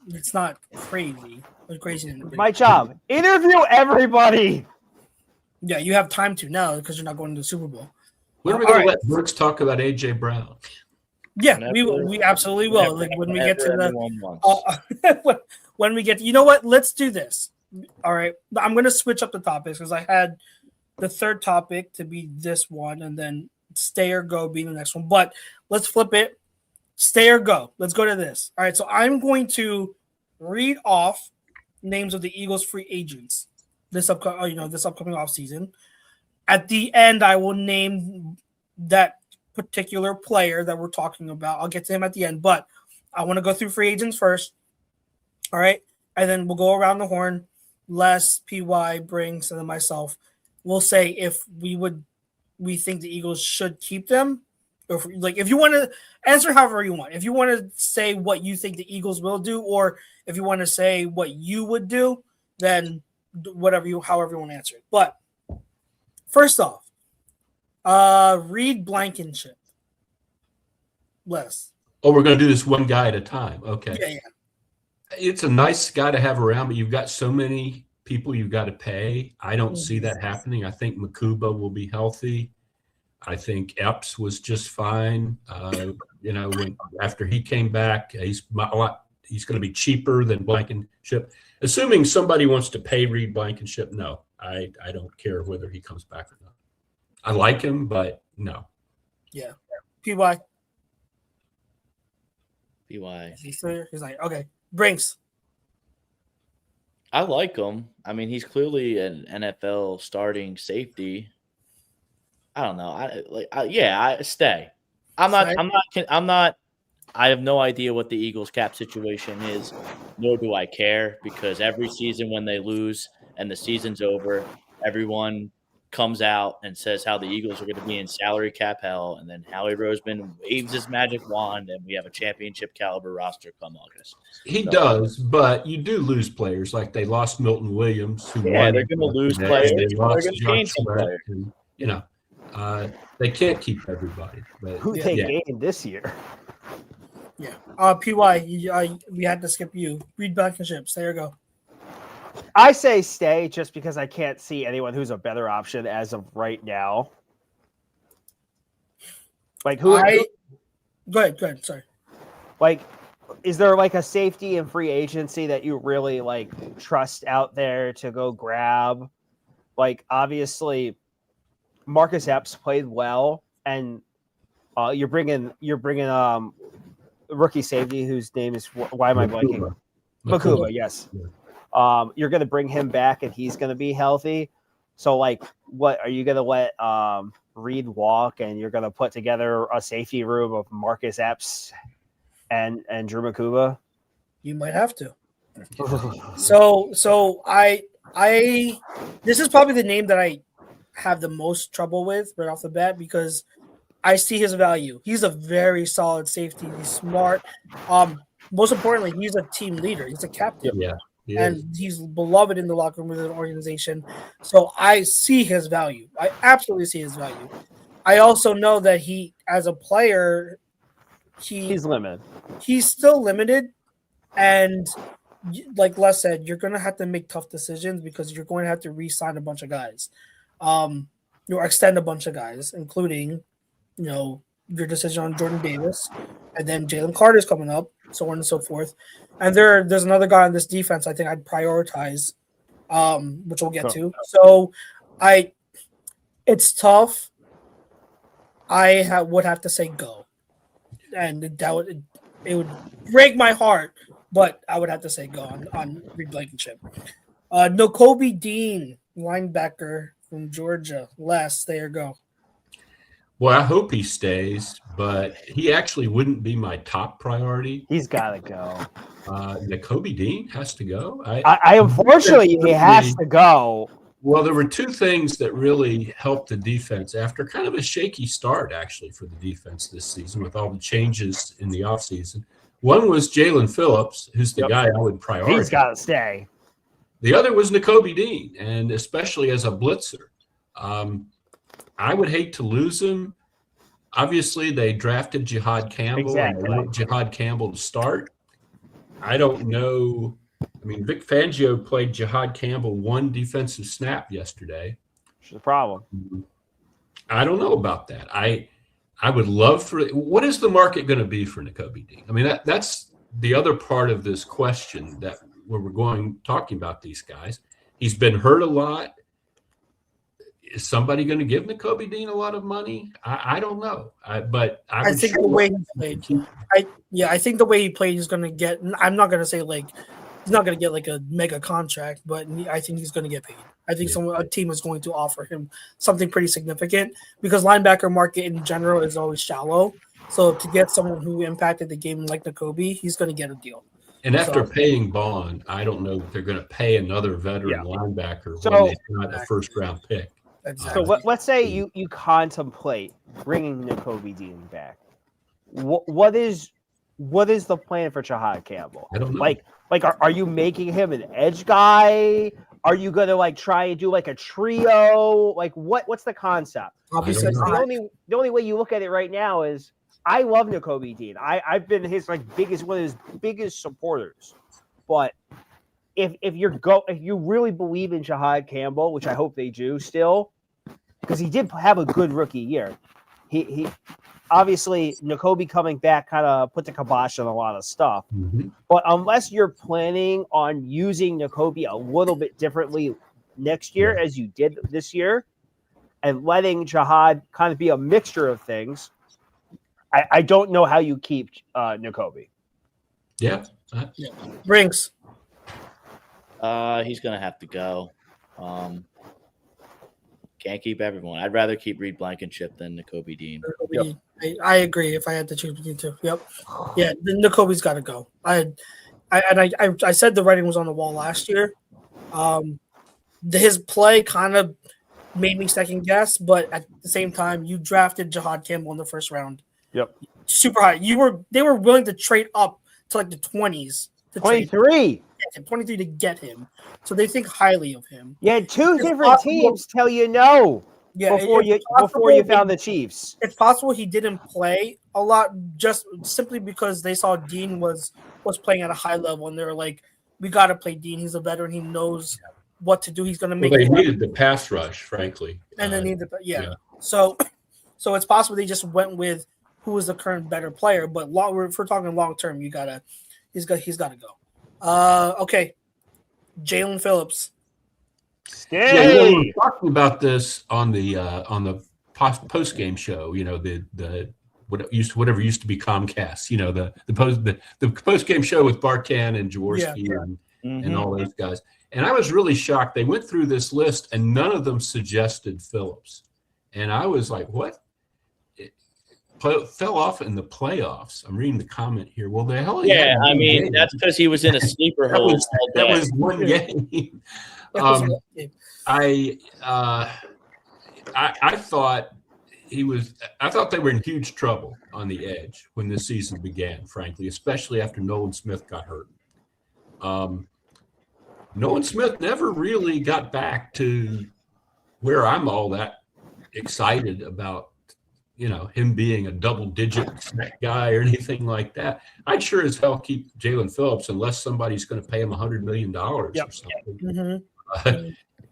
it's not crazy. It's crazy. My job: interview everybody. Yeah, you have time to now because you're not going to the Super Bowl. When are we going to let Brooks talk about A.J. Brown? Yeah, we absolutely will. Like when we get to the when we get to, you know what? Let's do this. All right, I'm going to switch up the topics because I had the third topic to be this one, and then stay or go be the next one. But let's flip it. Stay or go. Let's go to this. All right, so I'm going to read off names of the Eagles free agents this upcoming offseason. At the end, I will name that particular player that we're talking about. I'll get to him at the end, but I want to go through free agents first. All right, and then we'll go around the horn. Les, PY, Brinks, and then myself. We'll say if we think the Eagles should keep them. Or if you want to answer however you want. If you want to say what you think the Eagles will do, or if you want to say what you would do, then however you want to answer it. But first off, Reed Blankenship. Les. Oh, we're going to do this one guy at a time. Okay. Yeah. It's a nice guy to have around, but you've got so many people you've got to pay. I don't see that happening. I think Makuba will be healthy. I think Epps was just fine. After he came back, he's going to be cheaper than Blankenship. Assuming somebody wants to pay Reed Blankenship, no. I don't care whether he comes back or not. I like him, but no. Yeah. PY. He's like, okay. Brinks. I like him. I mean, he's clearly an NFL starting safety. I don't know. I stay. I'm not. I have no idea what the Eagles cap situation is, nor do I care, because every season when they lose and the season's over, everyone comes out and says how the Eagles are going to be in salary cap hell, and then Howie Roseman waves his magic wand, and we have a championship caliber roster come August. He does, but you do lose players. Like they lost Milton Williams. Who Yeah, won they're going to lose today. players. They They're lost going to gain some Chux players. Maranan, you know, they can't keep everybody. But Who they gained this year? Yeah. PY, we had to skip you. Reed Blankenship. There you go. I say stay just because I can't see anyone who's a better option as of right now. Like Go ahead. Sorry. Like, is there like a safety and free agency that you really like trust out there to go grab? Like, obviously, Marcus Epps played well, and you're bringing rookie safety whose name is why am I blanking? Makuba, yes. Yeah. You're going to bring him back, and he's going to be healthy. So, like, what are you going to let Reed walk, and you're going to put together a safety room of Marcus Epps and Drew Makuba? You might have to. So I this is probably the name that I have the most trouble with right off the bat because I see his value. He's a very solid safety. He's smart. Most importantly, he's a team leader. He's a captain. Yeah. And he's beloved in the locker room of the organization. So I see his value. I absolutely see his value. I also know that he, as a player, he's limited. He's still limited. And like Les said, you're going to have to make tough decisions because you're going to have to re-sign a bunch of guys. Or extend a bunch of guys, including, your decision on Jordan Davis. And then Jalen Carter's coming up, so on and so forth. And there's another guy on this defense I think I'd prioritize, which we'll get to. So it's tough. I would have to say go. And it would break my heart, but I would have to say go on Reed Blankenship. Nakobe Dean, linebacker from Georgia. Les, there you go. Well, I hope he stays, but he actually wouldn't be my top priority. He's got to go. Nakobe Dean has to go. I unfortunately, he has to go. Well, there were two things that really helped the defense after kind of a shaky start, actually, for the defense this season with all the changes in the offseason. One was Jalen Phillips, who's the guy I would prioritize. He's got to stay. The other was Nakobe Dean, and especially as a blitzer. I would hate to lose him. Obviously, they drafted Jihad Campbell and they want Jihad Campbell to start. I don't know. I mean, Vic Fangio played Jihad Campbell one defensive snap yesterday. Which is a problem. I don't know about that. I would love for – what is the market going to be for Nakobe Dean? I mean, that's the other part of this question that where we're talking about these guys. He's been hurt a lot. Is somebody going to give Nakobe Dean a lot of money? I don't know. I think the way he played. I think the way he played is going to get. I'm not going to say like he's not going to get like a mega contract, but I think he's going to get paid. I think a team is going to offer him something pretty significant because linebacker market in general is always shallow. So to get someone who impacted the game like Nakobe, he's going to get a deal. And after paying Bond, I don't know that they're going to pay another veteran linebacker when they got a first-round pick. Exactly. So let's say you contemplate bringing Nakobe Dean back. What is the plan for Jihad Campbell? I don't know. Like are you making him an edge guy? Are you gonna like try and do like a trio? Like what's the concept? Obviously, the only way you look at it right now is I love Nakobe Dean. I've been his one of his biggest supporters. But if you really believe in Jihad Campbell, which I hope they do still, because he did have a good rookie year. He obviously Nakobe coming back kind of put the kibosh on a lot of stuff. Mm-hmm. But unless you're planning on using Nakobe a little bit differently next year as you did this year, and letting Jihad kind of be a mixture of things, I don't know how you keep Nakobe. Yeah. Brinks. He's going to have to go. Can't keep everyone. I'd rather keep Reed Blankenship than Nakobe Dean. Yep. I agree if I had to choose between two. Yep. Yeah, Nakobe's got to go. I said the writing was on the wall last year. His play kind of made me second guess. But at the same time, you drafted Jahad Campbell in the first round. Yep. Super high. They were willing to trade up to like the 20s. 23. 23 to get him. So they think highly of him. Yeah, two It's different possible- teams tell you no Yeah, before you found the Chiefs. It's possible he didn't play a lot just simply because they saw Dean was playing at a high level and they were like, we got to play Dean. He's a veteran. He knows what to do. He's going to make They it needed the pass rush, frankly. and they need the yeah. So it's possible they just went with who is the current better player. But if we're talking long term, he's got to go. Okay, Jalen Phillips. Stay. Yeah, we were talking about this on the post game show. You know, whatever used to be Comcast. You know, the post game show with Barkan and Jaworski and all those guys. And I was really shocked. They went through this list and none of them suggested Phillips. And I was like, what? Fell off in the playoffs. I'm reading the comment here. Well, the hell. Yeah, I mean, that's because he was in a sleeper hole. That was one game. I thought I thought they were in huge trouble on the edge when this season began, frankly, especially after Nolan Smith got hurt. Nolan Smith never really got back to where I'm all that excited about, you know, him being a double-digit snack guy or anything like that. I'd sure as hell keep Jalen Phillips unless somebody's going to pay him $100 million or something.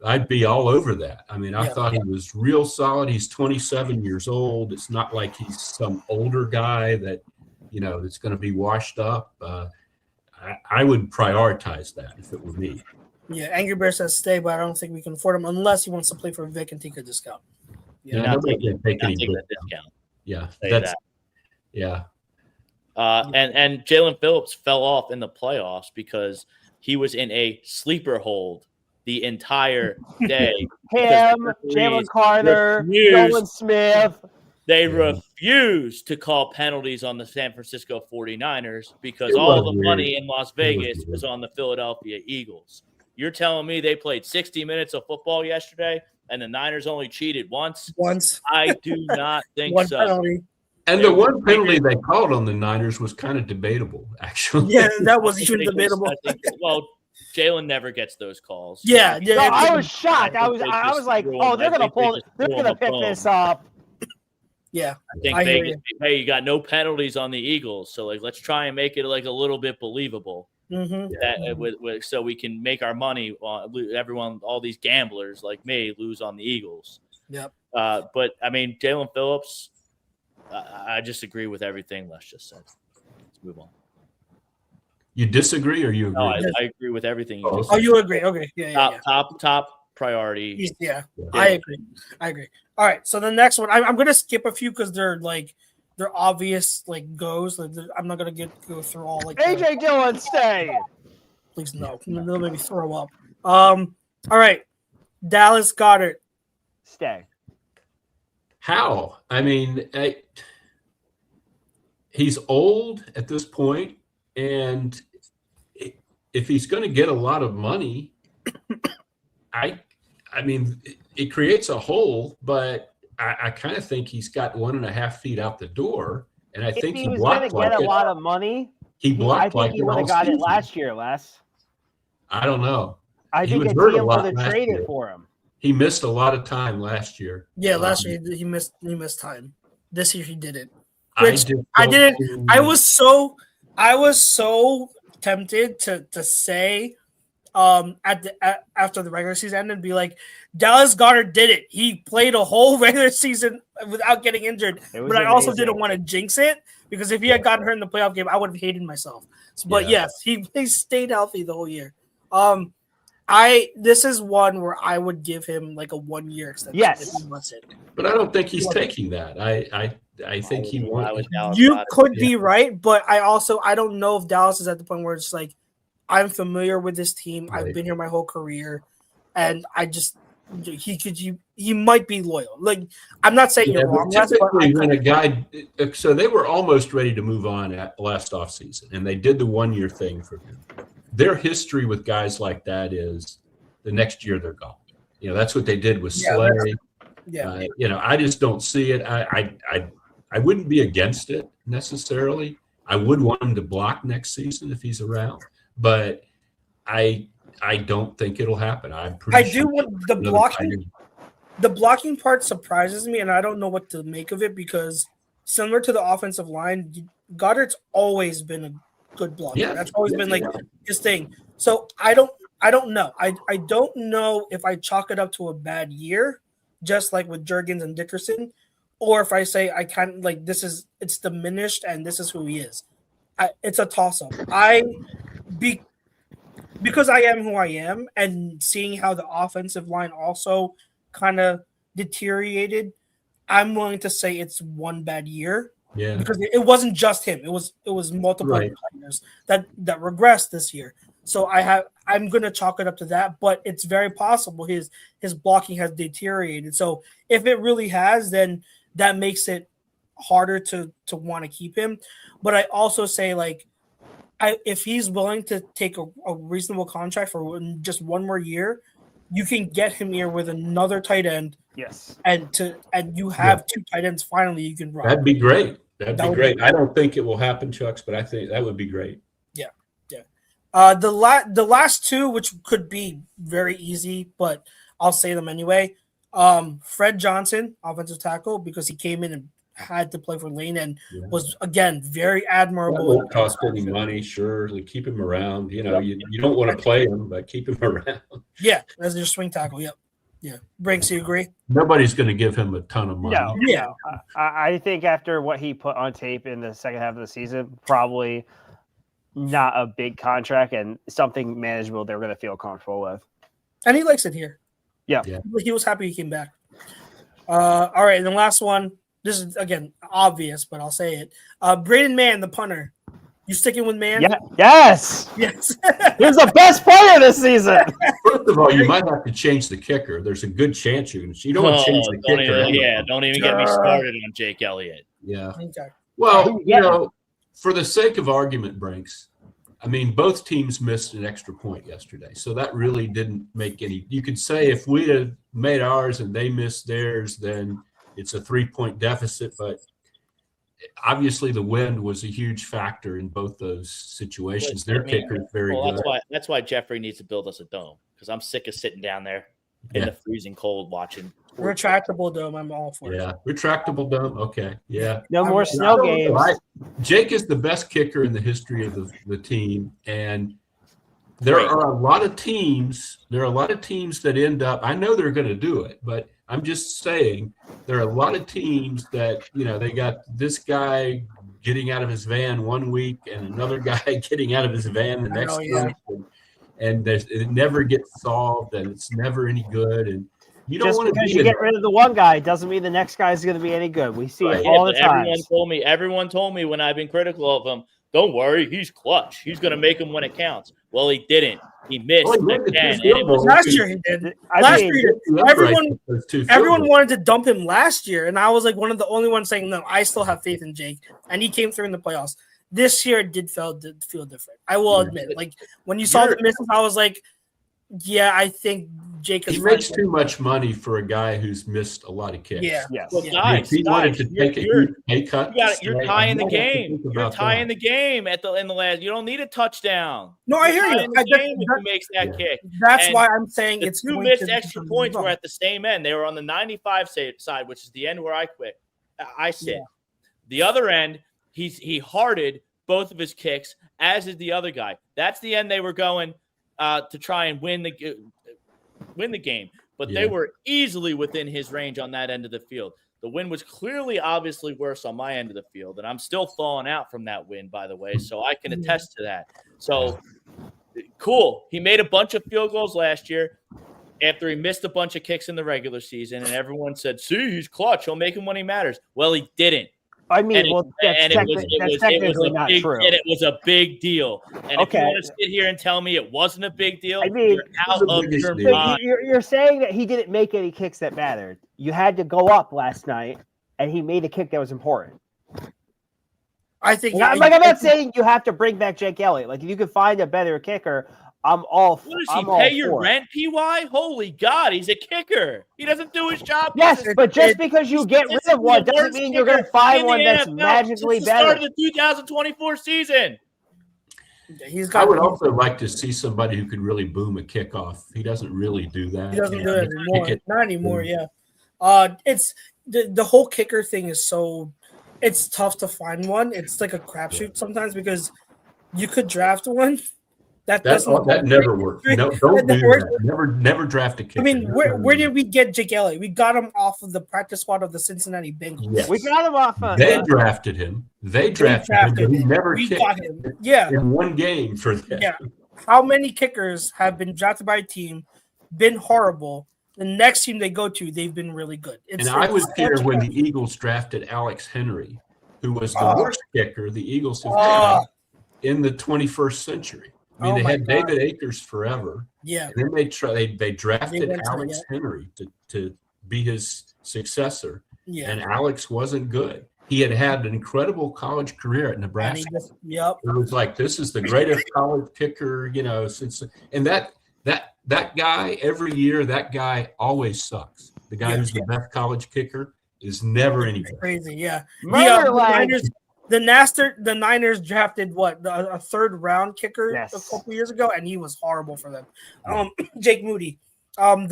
I'd be all over that. I mean, I thought he was real solid. He's 27 years old. It's not like he's some older guy that, you know, that's going to be washed up. I would prioritize that if it were me. Yeah, Angry Bear says stay, but I don't think we can afford him unless he wants to play for Vic and take a discount. Yeah, nobody can take any that discount. Yeah, yeah. And Jalen Phillips fell off in the playoffs because he was in a sleeper hold the entire day. Him, Jalen Carter, Nolan Smith. They refused to call penalties on the San Francisco 49ers because all the money in Las Vegas was on the Philadelphia Eagles. You're telling me they played 60 minutes of football yesterday and the Niners only cheated once? I do not think so. Penalty. And the one penalty they called on the Niners was kind of debatable, actually. Yeah, that was even debatable. Well, Jalen never gets those calls. Yeah. No, I was shocked. I was like, oh, they're gonna pick this up. Yeah, I think Vegas, hey, you got no penalties on the Eagles, so like let's try and make it like a little bit believable. So we can make our money. Everyone, all these gamblers like me, lose on the Eagles. Yep. But I mean, Jalen Phillips, I just agree with everything Les just said. Let's move on. You disagree or you agree? No, I agree with everything you just said. Oh, you agree? Okay. Yeah. Top priority. Yeah, I agree. All right. So the next one, I'm going to skip a few because they're obvious like goes. I'm not going to go through all like. AJ Dillon, stay. Please no. They'll make me throw up. All right. Dallas Goedert, stay. How? I mean, he's old at this point, and if he's going to get a lot of money, I mean, it creates a hole, but I kind of think he's got 1.5 feet out the door, and I think he was going to get a lot of money. He blocked. I think he would have got it last year, Les. I don't know. I think a team would have traded for him. He missed a lot of time last year. Yeah, last year he missed time. This year he didn't. Which I didn't. I was so tempted to say after the regular season ended and be like, Dallas Goedert did it. He played a whole regular season without getting injured. But I also didn't want to jinx it because if he had gotten hurt in the playoff game, I would have hated myself. But yes, he stayed healthy the whole year. This is one where I would give him like a 1-year extension. Yes, if he wants it. But I don't think he's taking that. I think he wants. You could be right, but I don't know if Dallas is at the point where it's like I'm familiar with this team. Right. I've been here my whole career, and he might be loyal. Like I'm not saying you're wrong. Typically, when a guy, so they were almost ready to move on at last offseason, and they did the 1-year thing for him. Their history with guys like that is the next year they're gone. That's what they did with Yeah, Slay. Yeah. I just don't see it. I wouldn't be against it necessarily. I would want him to block next season if he's around, but I don't think it'll happen. I'm pretty I sure do want the another blocking. tight end. The blocking part surprises me, and I don't know what to make of it because similar to the offensive line, Goddard's always been a good blocker. Yeah. That's always been like his thing. So I don't know. I don't know if I chalk it up to a bad year, just like with Juergens and Dickerson, or if I say I kind of like it's diminished and this is who he is. It's a toss up. Because I am who I am, and seeing how the offensive line also kind of deteriorated, I'm willing to say it's one bad year. Yeah. Because it wasn't just him; it was multiple players that regressed this year. So I'm going to chalk it up to that, but it's very possible his blocking has deteriorated. So if it really has, then that makes it harder to want to keep him. But I also say if he's willing to take a reasonable contract for just one more year, you can get him here with another tight end. Yes. And you have two tight ends finally you can run. That'd be great. That'd be great. I don't think it will happen, Chux, but I think that would be great. Yeah. Yeah. The last two, which could be very easy, but I'll say them anyway. Fred Johnson, offensive tackle, because he came in and had to play for Lane and was again very admirable. That won't cost any money, sure. Keep him around. You don't want to play him, but keep him around. Yeah, as your swing tackle. Yep. Yeah. Brinks, you agree? Nobody's going to give him a ton of money. No. Yeah. I think after what he put on tape in the second half of the season, probably not a big contract and something manageable they're going to feel comfortable with. And he likes it here. Yeah. He was happy he came back. All right, and the last one. This is, again, obvious, but I'll say it. Braden Mann, the punter. You sticking with Mann? Yeah. Yes. Yes. He's the best player this season. First of all, you might have to change the kicker. There's a good chance you don't want to change the kicker. Don't even get me started on Jake Elliott. Yeah. Okay. Well, for the sake of argument, Brinks, I mean, both teams missed an extra point yesterday, so that really didn't make any – you could say if we had made ours and they missed theirs, then it's a 3-point deficit, but obviously the wind was a huge factor in both those situations. Their kicker is very good. That's why Jeffrey needs to build us a dome, because I'm sick of sitting down there in the freezing cold watching. Retractable dome, I'm all for it. Yeah, retractable dome. Okay, yeah. No more snow games. Jake is the best kicker in the history of the team, and there are a lot of teams. There are a lot of teams that end up. I know they're going to do it, but I'm just saying there are a lot of teams that they got this guy getting out of his van one week and another guy getting out of his van the next week, and it never gets solved, and it's never any good. And you don't want to because you get rid of the one guy doesn't mean the next guy is going to be any good. We see it all the time. Everyone told me when I've been critical of him, don't worry, he's clutch. He's going to make him when it counts. Well, he didn't. He missed again. Last year he did. Last year, everyone wanted to dump him last year, and I was like one of the only ones saying, no, I still have faith in Jake, and he came through in the playoffs. This year did feel different. I will admit. Like when you saw the misses, I was like, yeah, I think Jake is. He makes too much money for a guy who's missed a lot of kicks. Yeah. Yes. Well, guys, he wanted to take a huge pay cut. You're tying the game. You're tying the game in the last. You don't need a touchdown. No, I hear you. If he makes that kick. That's why I'm saying it's two missed extra points were at the same end. They were on the 95 side, which is the end where I sit. Yeah. The other end, he hearted both of his kicks, as is the other guy. That's the end they were going to try and win the game. But they were easily within his range on that end of the field. The win was clearly, obviously worse on my end of the field, and I'm still falling out from that win, by the way, so I can attest to that. So, cool. He made a bunch of field goals last year after he missed a bunch of kicks in the regular season, and everyone said, see, he's clutch. He'll make him when he matters. Well, he didn't. I mean, that's technically not true. And it was a big deal. And if you want to sit here and tell me it wasn't a big deal, you're out of your mind. You're saying that he didn't make any kicks that mattered. You had to go up last night, and he made a kick that was important. I think. I'm not saying you have to bring back Jake Elliott. Like, if you could find a better kicker, I'm all. What does I'm he all pay your for it. rent, PY? Holy God, he's a kicker. He doesn't do his job. Yes, but just because you he's get rid of statistically one the doesn't worst mean you're going to kicker find in the one that's NFL magically since the start better. of the 2024 season. He's got. I would also like to see somebody who could really boom a kickoff. He doesn't really do that. He doesn't do it anymore. Kick it. Not anymore. Yeah. It's the whole kicker thing is so. It's tough to find one. It's like a crapshoot sometimes because you could draft one. That never works. No, don't do that. Never draft a kicker. I mean, where did we get Jake Elliott? We got him off of the practice squad of the Cincinnati Bengals. Yes. We got him off. They drafted him. They drafted him, but he never we kicked got him. Yeah. in one game for that. Yeah. How many kickers have been drafted by a team, been horrible? The next team they go to, they've been really good. I was here when the Eagles drafted Alex Henry, who was the worst kicker the Eagles have had in the 21st century. I mean, they had David Akers forever. Yeah. And then they drafted Alex Henry to be his successor. Yeah. And Alex wasn't good. He had an incredible college career at Nebraska. Yep. It was like, this is the greatest college kicker, since – and that guy, every year, that guy always sucks. The guy who's the best college kicker is never any good. Crazy, yeah. The Niners drafted a third round kicker a couple years ago, and he was horrible for them. Jake Moody. If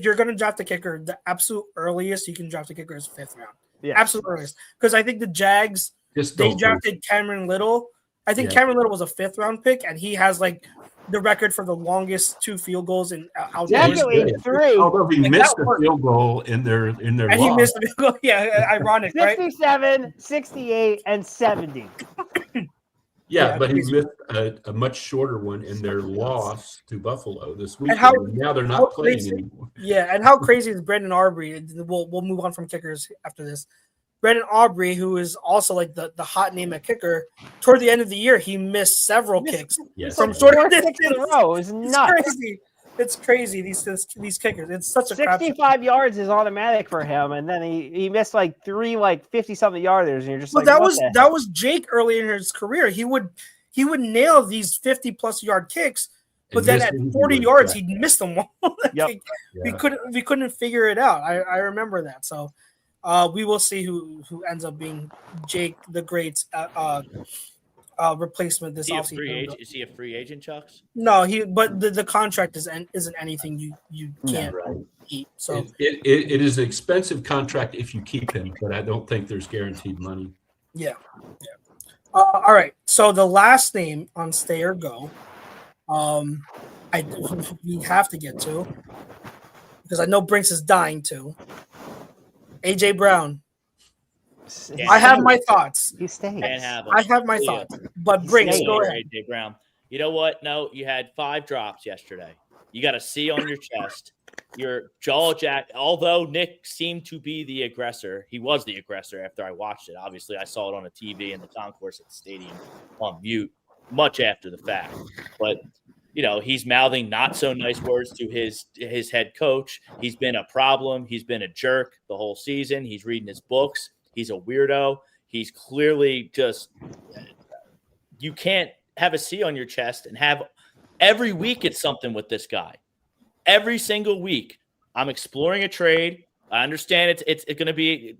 you're going to draft a kicker, the absolute earliest you can draft a kicker is 5th round. Yeah. Absolute earliest. Because I think the Jags, they drafted Cameron Little. I think Cameron Little was a 5th round pick, and he has the record for the longest 2 field goals in definitely 3. Although he missed a field goal in their and loss. He missed a field goal. Yeah, ironic, 67, right? 68, and 70. But he missed a much shorter one in their loss to Buffalo this week. Now they're not playing anymore. Yeah, and how crazy is Brandon Aubrey? We'll move on from kickers after this. Brandon Aubrey, who is also the hot name at kicker, toward the end of the year, he missed several kicks from short distance in a row. It was nuts. Crazy. It's crazy. These kickers. It's such a 65 yards is automatic for him, and then he missed 3 50-something yarders, and you're just that was Jake early in his career. He would nail these 50+ yard kicks, but then at 40 yards he'd miss them all. We couldn't figure it out. I remember that. So. We will see who ends up being Jake the Great's replacement this offseason. Is he a free agent, Chux? No, but the contract isn't anything you can't keep. So it is an expensive contract if you keep him, but I don't think there's guaranteed money. Yeah. All right. So the last name on Stay or Go, we have to get to because I know Brinks is dying to. AJ Brown. I have my thoughts. He stays. I have my thoughts. But Brinks, go ahead. AJ Brown. You know what? No, you had 5 drops yesterday. You got a C on your chest. Your jaw jack. Although Nick seemed to be the aggressor, he was the aggressor after I watched it. Obviously, I saw it on a TV in the concourse at the stadium on mute much after the fact. But he's mouthing not so nice words to his head coach. He's been a problem. He's been a jerk the whole season. He's reading his books. He's a weirdo. He's clearly you can't have a C on your chest and have every week it's something with this guy. Every single week, I'm exploring a trade. I understand it's going to be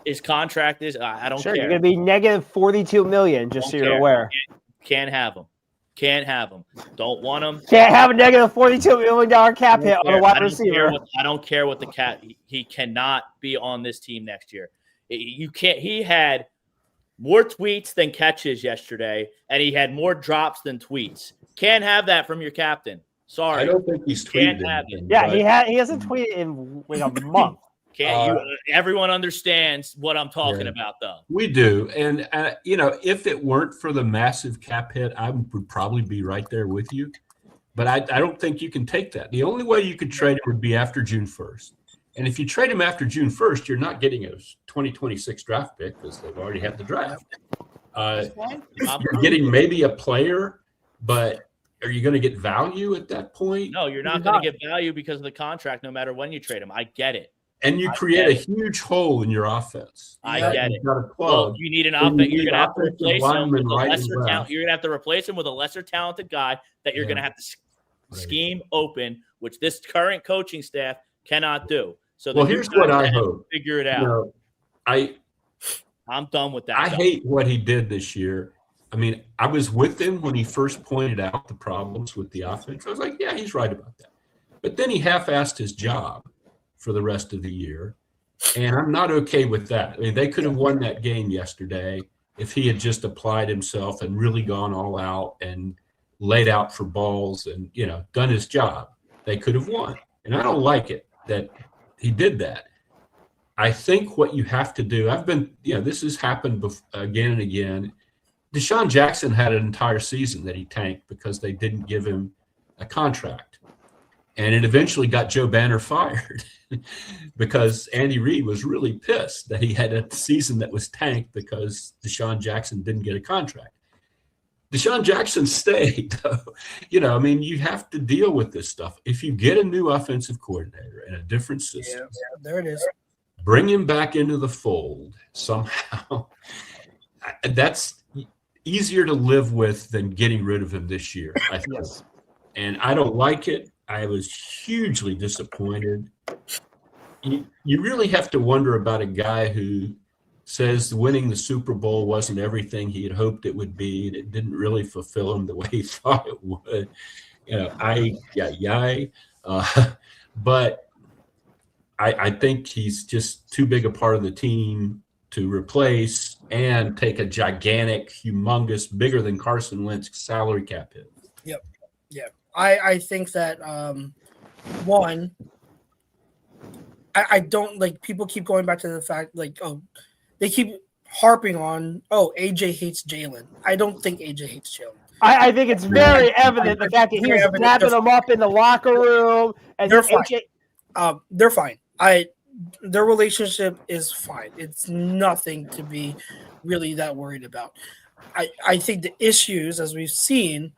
his contract is. I don't care. You're going to be negative $42 million, just so you're aware. Can't have him. Can't have him. Don't want him. Can't have a negative $42 million cap hit on a wide receiver. I don't care what the cap. He cannot be on this team next year. You can't. He had more tweets than catches yesterday, and he had more drops than tweets. Can't have that from your captain. Sorry. I don't think he's tweeted. Can't have it. Yeah, he hasn't tweeted in a month. Everyone understands what I'm talking about, though. We do. And, if it weren't for the massive cap hit, I would probably be right there with you. But I don't think you can take that. The only way you could trade him would be after June 1st. And if you trade him after June 1st, you're not getting a 2026 draft pick because they've already had the draft. You're getting maybe a player, but are you going to get value at that point? No, you're not going to get value because of the contract no matter when you trade him. I get it. and you create a huge hole in your offense. I get it. Got a plug. Well, you need an Then offense. you You're need going to have to offensive replace him linemen with a right and lesser left. talent. You're going to have to replace him with a lesser talented guy that you're going to have to scheme open, which this current coaching staff cannot do. So here's what I hope. Figure it out. I'm done with that. I hate what he did this year. I mean, I was with him when he first pointed out the problems with the offense. I was like, yeah, he's right about that. But then he half-assed his job for the rest of the year, and I'm not okay with that. I mean, they could have won that game yesterday if he had just applied himself and really gone all out and laid out for balls and, done his job. They could have won. And I don't like it that he did that. I think what you have to do, this has happened again and again. Deshaun Jackson had an entire season that he tanked because they didn't give him a contract. And it eventually got Joe Banner fired because Andy Reid was really pissed that he had a season that was tanked because Deshaun Jackson didn't get a contract. Deshaun Jackson stayed, though. You have to deal with this stuff. If you get a new offensive coordinator and a different system, there it is. Bring him back into the fold somehow. That's easier to live with than getting rid of him this year, I think. Yes. And I don't like it. I was hugely disappointed. You really have to wonder about a guy who says winning the Super Bowl wasn't everything he had hoped it would be, and it didn't really fulfill him the way he thought it would. But I think he's just too big a part of the team to replace and take a gigantic, humongous, bigger than Carson Wentz salary cap hit. Yep. Yeah. I think that one, I don't like people keep going back to the fact they keep harping on AJ hates Jalen. I don't think AJ hates Jalen. I think it's very evident the fact that he was dapping them up in the locker room, and they're fine. They're fine. Their relationship is fine. It's nothing to be really that worried about. I think the issues, as we've seen,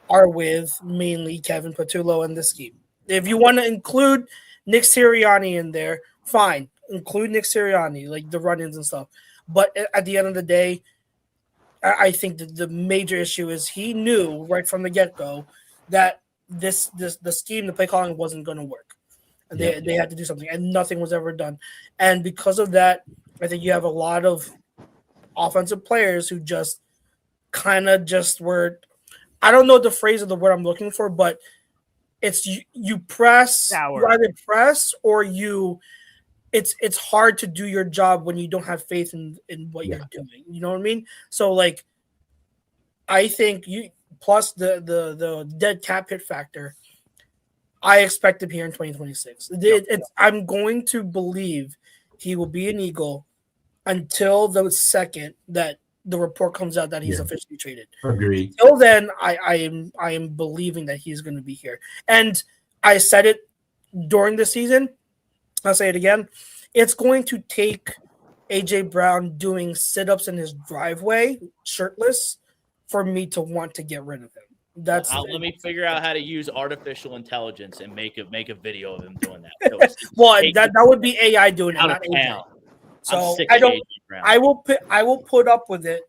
are with mainly Kevin Patullo and the scheme. If you want to include Nick Sirianni in there, fine. Include Nick Sirianni, like the run-ins and stuff. But at the end of the day, I think that the major issue is he knew right from the get-go that the scheme, the play calling wasn't going to work. And they had to do something, and nothing was ever done. And because of that, I think you have a lot of offensive players who just kind of just were – I don't know the phrase of the word I'm looking for, but it's you press, you either press or you – it's hard to do your job when you don't have faith in what you're doing. You know what I mean? So, I think plus the dead cap hit factor – I expect him here in 2026. I'm going to believe he will be an Eagle until the second that the report comes out that he's officially traded. Agreed. Till then, I am believing that he's going to be here. And I said it during the season. I'll say it again. It's going to take AJ Brown doing sit-ups in his driveway, shirtless, for me to want to get rid of him. Let me figure out how to use artificial intelligence and make a video of him doing that. Well, that would be AI doing it, not AJ. So I will put up with it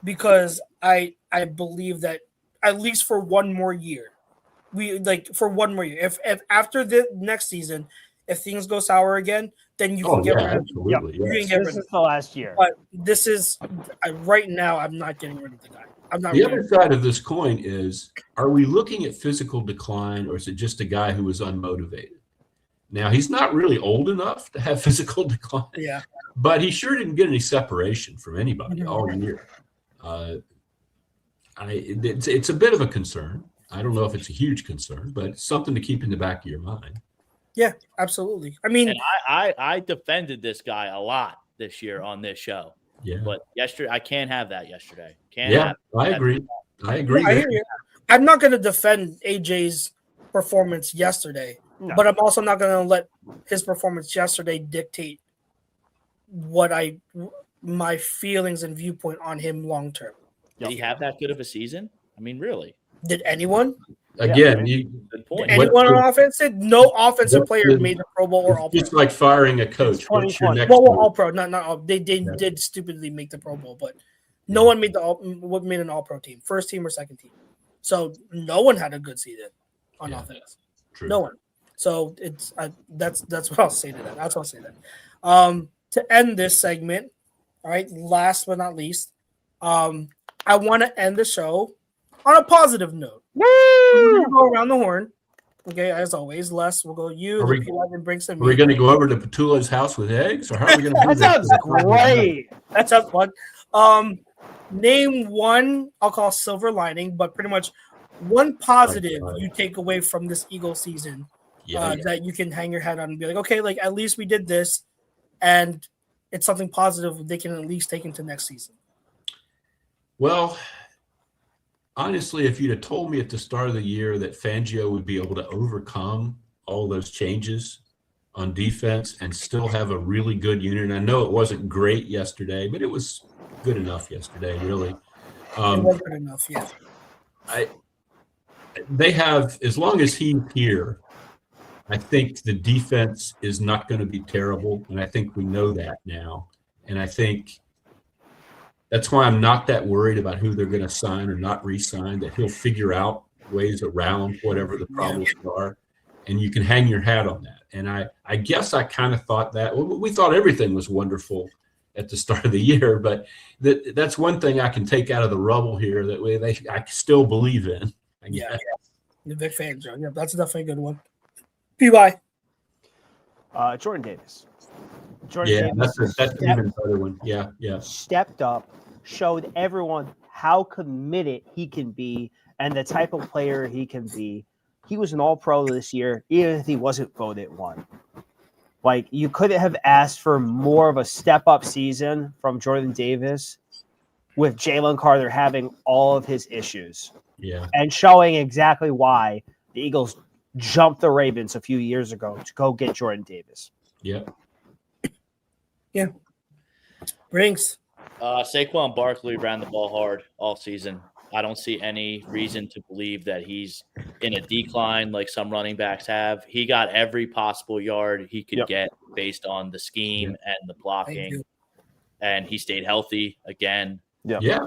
because I believe that at least for one more year, if after the next season, if things go sour again, then you can get rid of him. You can get rid of the last year. But this is right now. I'm not getting rid of the guy. The other side of this coin is, are we looking at physical decline, or is it just a guy who was unmotivated? Now, he's not really old enough to have physical decline, but he sure didn't get any separation from anybody all year. It's a bit of a concern. I don't know if it's a huge concern, but it's something to keep in the back of your mind. Yeah, absolutely. I mean, and I defended this guy a lot this year on this show. Yeah. But yesterday, I can't have that yesterday. I agree. I hear you. I'm not going to defend AJ's performance yesterday, but I'm also not going to let his performance yesterday dictate my feelings and viewpoint on him long term. Did he have that good of a season? I mean, really? Did anyone? again, Good point. Anyone on offense did? No offensive player made the Pro Bowl or it's All Pro. just like firing a coach. What's your 2020. next Well, move? All Pro, not all. They did stupidly make the Pro Bowl, but no one made made an All Pro team, first team or second team. So no one had a good season on offense. True. No one. So it's that's what I'll say to that. That's what I'll say to that. To end this segment, all right. Last but not least, I want to end the show on a positive note. We're gonna go around the horn. Okay, as always, Les, we'll go you, the P-Line, and Brinkman. Are we going to go over to Patullo's house with eggs, or how are we going to do That this? sounds great. That sounds fun. Name one, I'll call silver lining, but pretty much one positive you take away from this Eagles season that you can hang your head on and be like, okay, like at least we did this, and it's something positive they can at least take into next season. Well, honestly, if you'd have told me at the start of the year that Fangio would be able to overcome all those changes on defense and still have a really good unit, and I know it wasn't great yesterday, but it was good enough yesterday, really. It was good enough, yeah. They have, as long as he's here, I think the defense is not going to be terrible, and I think we know that now. And I think that's why I'm not that worried about who they're going to sign or not re-sign, that he'll figure out ways around whatever the problems are, and you can hang your hat on that. And I guess I kind of thought that. Well, we thought everything was wonderful at the start of the year, but that's one thing I can take out of the rubble here that I still believe in. Yeah, the big fan, Joe. Yeah, that's definitely a good one. PY. Jordan Davis. Davis that's an even better one. Yeah. Stepped up, showed everyone how committed he can be and the type of player he can be. He was an All-Pro this year, even if he wasn't voted one. Like, you couldn't have asked for more of a step-up season from Jordan Davis with Jalen Carter having all of his issues. Yeah. And showing exactly why the Eagles jumped the Ravens a few years ago to go get Jordan Davis. Yep. Yeah. Brinks. Saquon Barkley ran the ball hard all season. I don't see any reason to believe that he's in a decline like some running backs have. He got every possible yard he could get based on the scheme and the blocking, and he stayed healthy again. Yeah.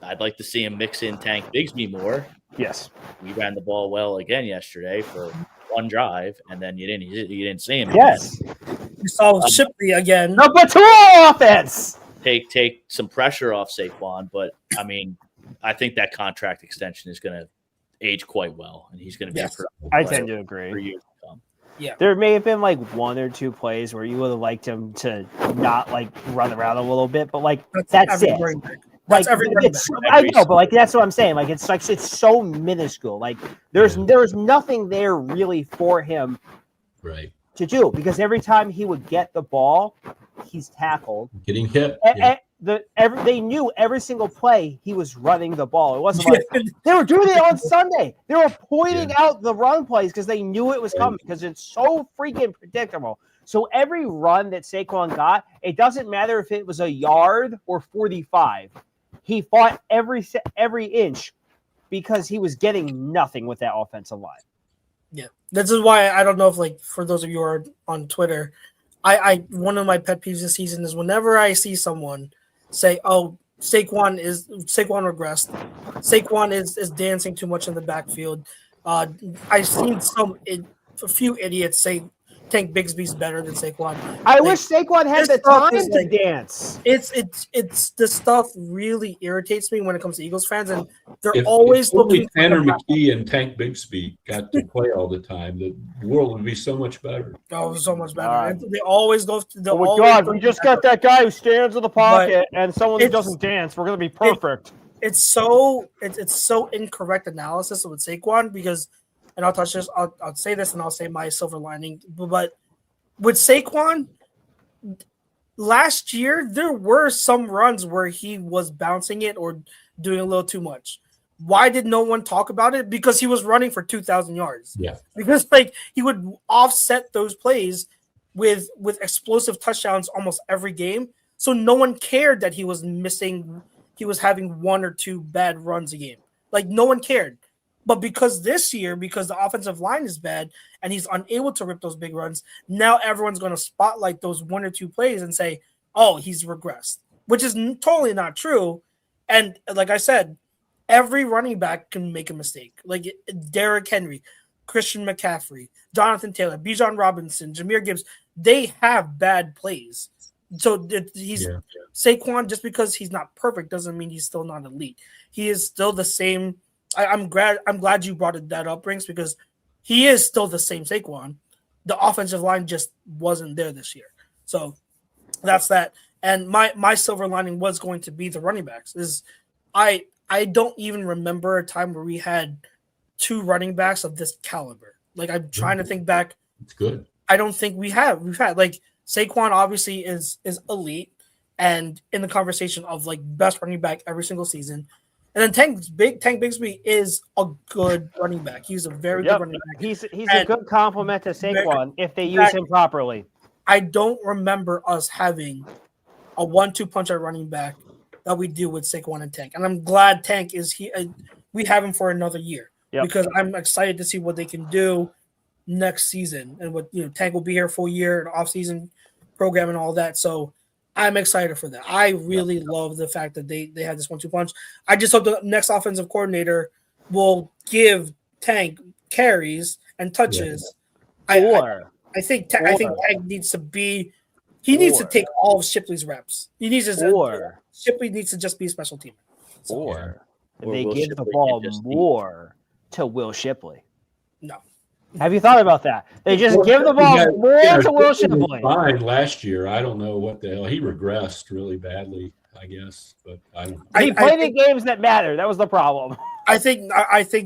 I'd like to see him mix in Tank Bigsby more. Yes. We ran the ball well again yesterday for one drive, and then you didn't see him. Yes. You saw Shipley again. No, but to offense. Take some pressure off Saquon, but I mean, I think that contract extension is going to age quite well, and he's going to be a productive I player tend to agree. for years to come. Yeah. There may have been like one or two plays where you would have liked him to not like run around a little bit, but like that's it. Like, I know, but like that's what I'm saying. Like it's so minuscule. Like there's nothing there really for him to do, because every time he would get the ball, he's tackled, getting hit. They knew every single play he was running the ball. It wasn't like they were doing it on Sunday. They were pointing out the run plays because they knew it was coming, because it's so freaking predictable. So every run that Saquon got, it doesn't matter if it was a yard or 45. He fought every inch because he was getting nothing with that offensive line. Yeah, this is why I don't know if, like, for those of you who are on Twitter, I one of my pet peeves this season is whenever I see someone say, "Oh, Saquon regressed. Saquon is dancing too much in the backfield." I've seen a few idiots say Tank Bigsby's better than Saquon. I wish Saquon had the time to dance. It's the stuff really irritates me when it comes to Eagles fans, and they're always looking. Tanner McKee and Tank Bigsby got to play all the time, the world would be so much better. Oh, so much better. They always go. Oh my God, we just got that guy who stands in the pocket and someone who doesn't dance. We're gonna be perfect. It's so incorrect analysis with Saquon, because. And I'll touch this. I'll say this, and I'll say my silver lining. But with Saquon, last year there were some runs where he was bouncing it or doing a little too much. Why did no one talk about it? Because he was running for 2,000 yards. Yeah. Because like he would offset those plays with explosive touchdowns almost every game. So no one cared that he was missing. He was having one or two bad runs a game. Like no one cared. But because this year, because the offensive line is bad and he's unable to rip those big runs, now everyone's going to spotlight those 1 or 2 plays and say, oh, he's regressed, which is totally not true. And like I said, every running back can make a mistake. Like Derrick Henry, Christian McCaffrey, Jonathan Taylor, Bijan Robinson, Jahmyr Gibbs, they have bad plays. So he's Saquon, just because he's not perfect doesn't mean he's still not elite. He is still the same. I'm glad you brought that up, Brinks, because he is still the same Saquon. The offensive line just wasn't there this year. So that's that. And my silver lining was going to be the running backs. I don't even remember a time where we had 2 running backs of this caliber. Like, I'm trying to think back. It's good. I don't think we've had like Saquon obviously is elite and in the conversation of like best running back every single season. And then Tank Bigsby is a good running back. He's a very good running back. He's a good complement to Saquon if they use him properly. I don't remember us having a 1-2 punch at running back that we do with Saquon and Tank. And I'm glad Tank is here. We have him for another year because I'm excited to see what they can do next season. And what Tank will be here full year, an off-season program and all that. So I'm excited for that. I really love the fact that they had this 1-2 punch. I just hope the next offensive coordinator will give Tank carries and touches. I think Tank needs to be. He needs to take all of Shipley's reps. He needs to. Shipley needs to just be a special teamer. So, they give the ball more to Will Shipley. No. Have you thought about that? They just give the ball more to Will Shipley. Fine last year. I don't know what the hell. He regressed really badly, I guess. But he played in games that matter. That was the problem. I think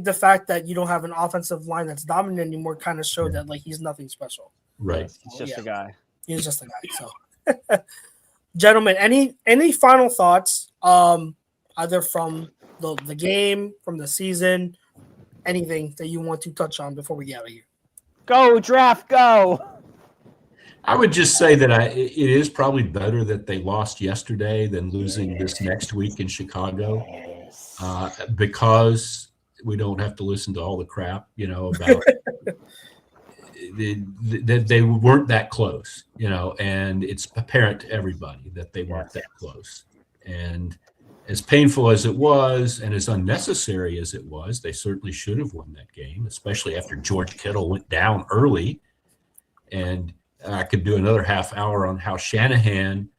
the fact that you don't have an offensive line that's dominant anymore kind of showed that like he's nothing special. Right. He's just a guy. He's just a guy. So, gentlemen, any final thoughts? Either from the game, from the season, anything that you want to touch on before we get out of here? Go draft, go! I would just say that it is probably better that they lost yesterday than losing this next week in Chicago, because we don't have to listen to all the crap, about that they weren't that close, and it's apparent to everybody that they weren't that close. And as painful as it was and as unnecessary as it was, they certainly should have won that game, especially after George Kittle went down early. And I could do another half hour on how Shanahan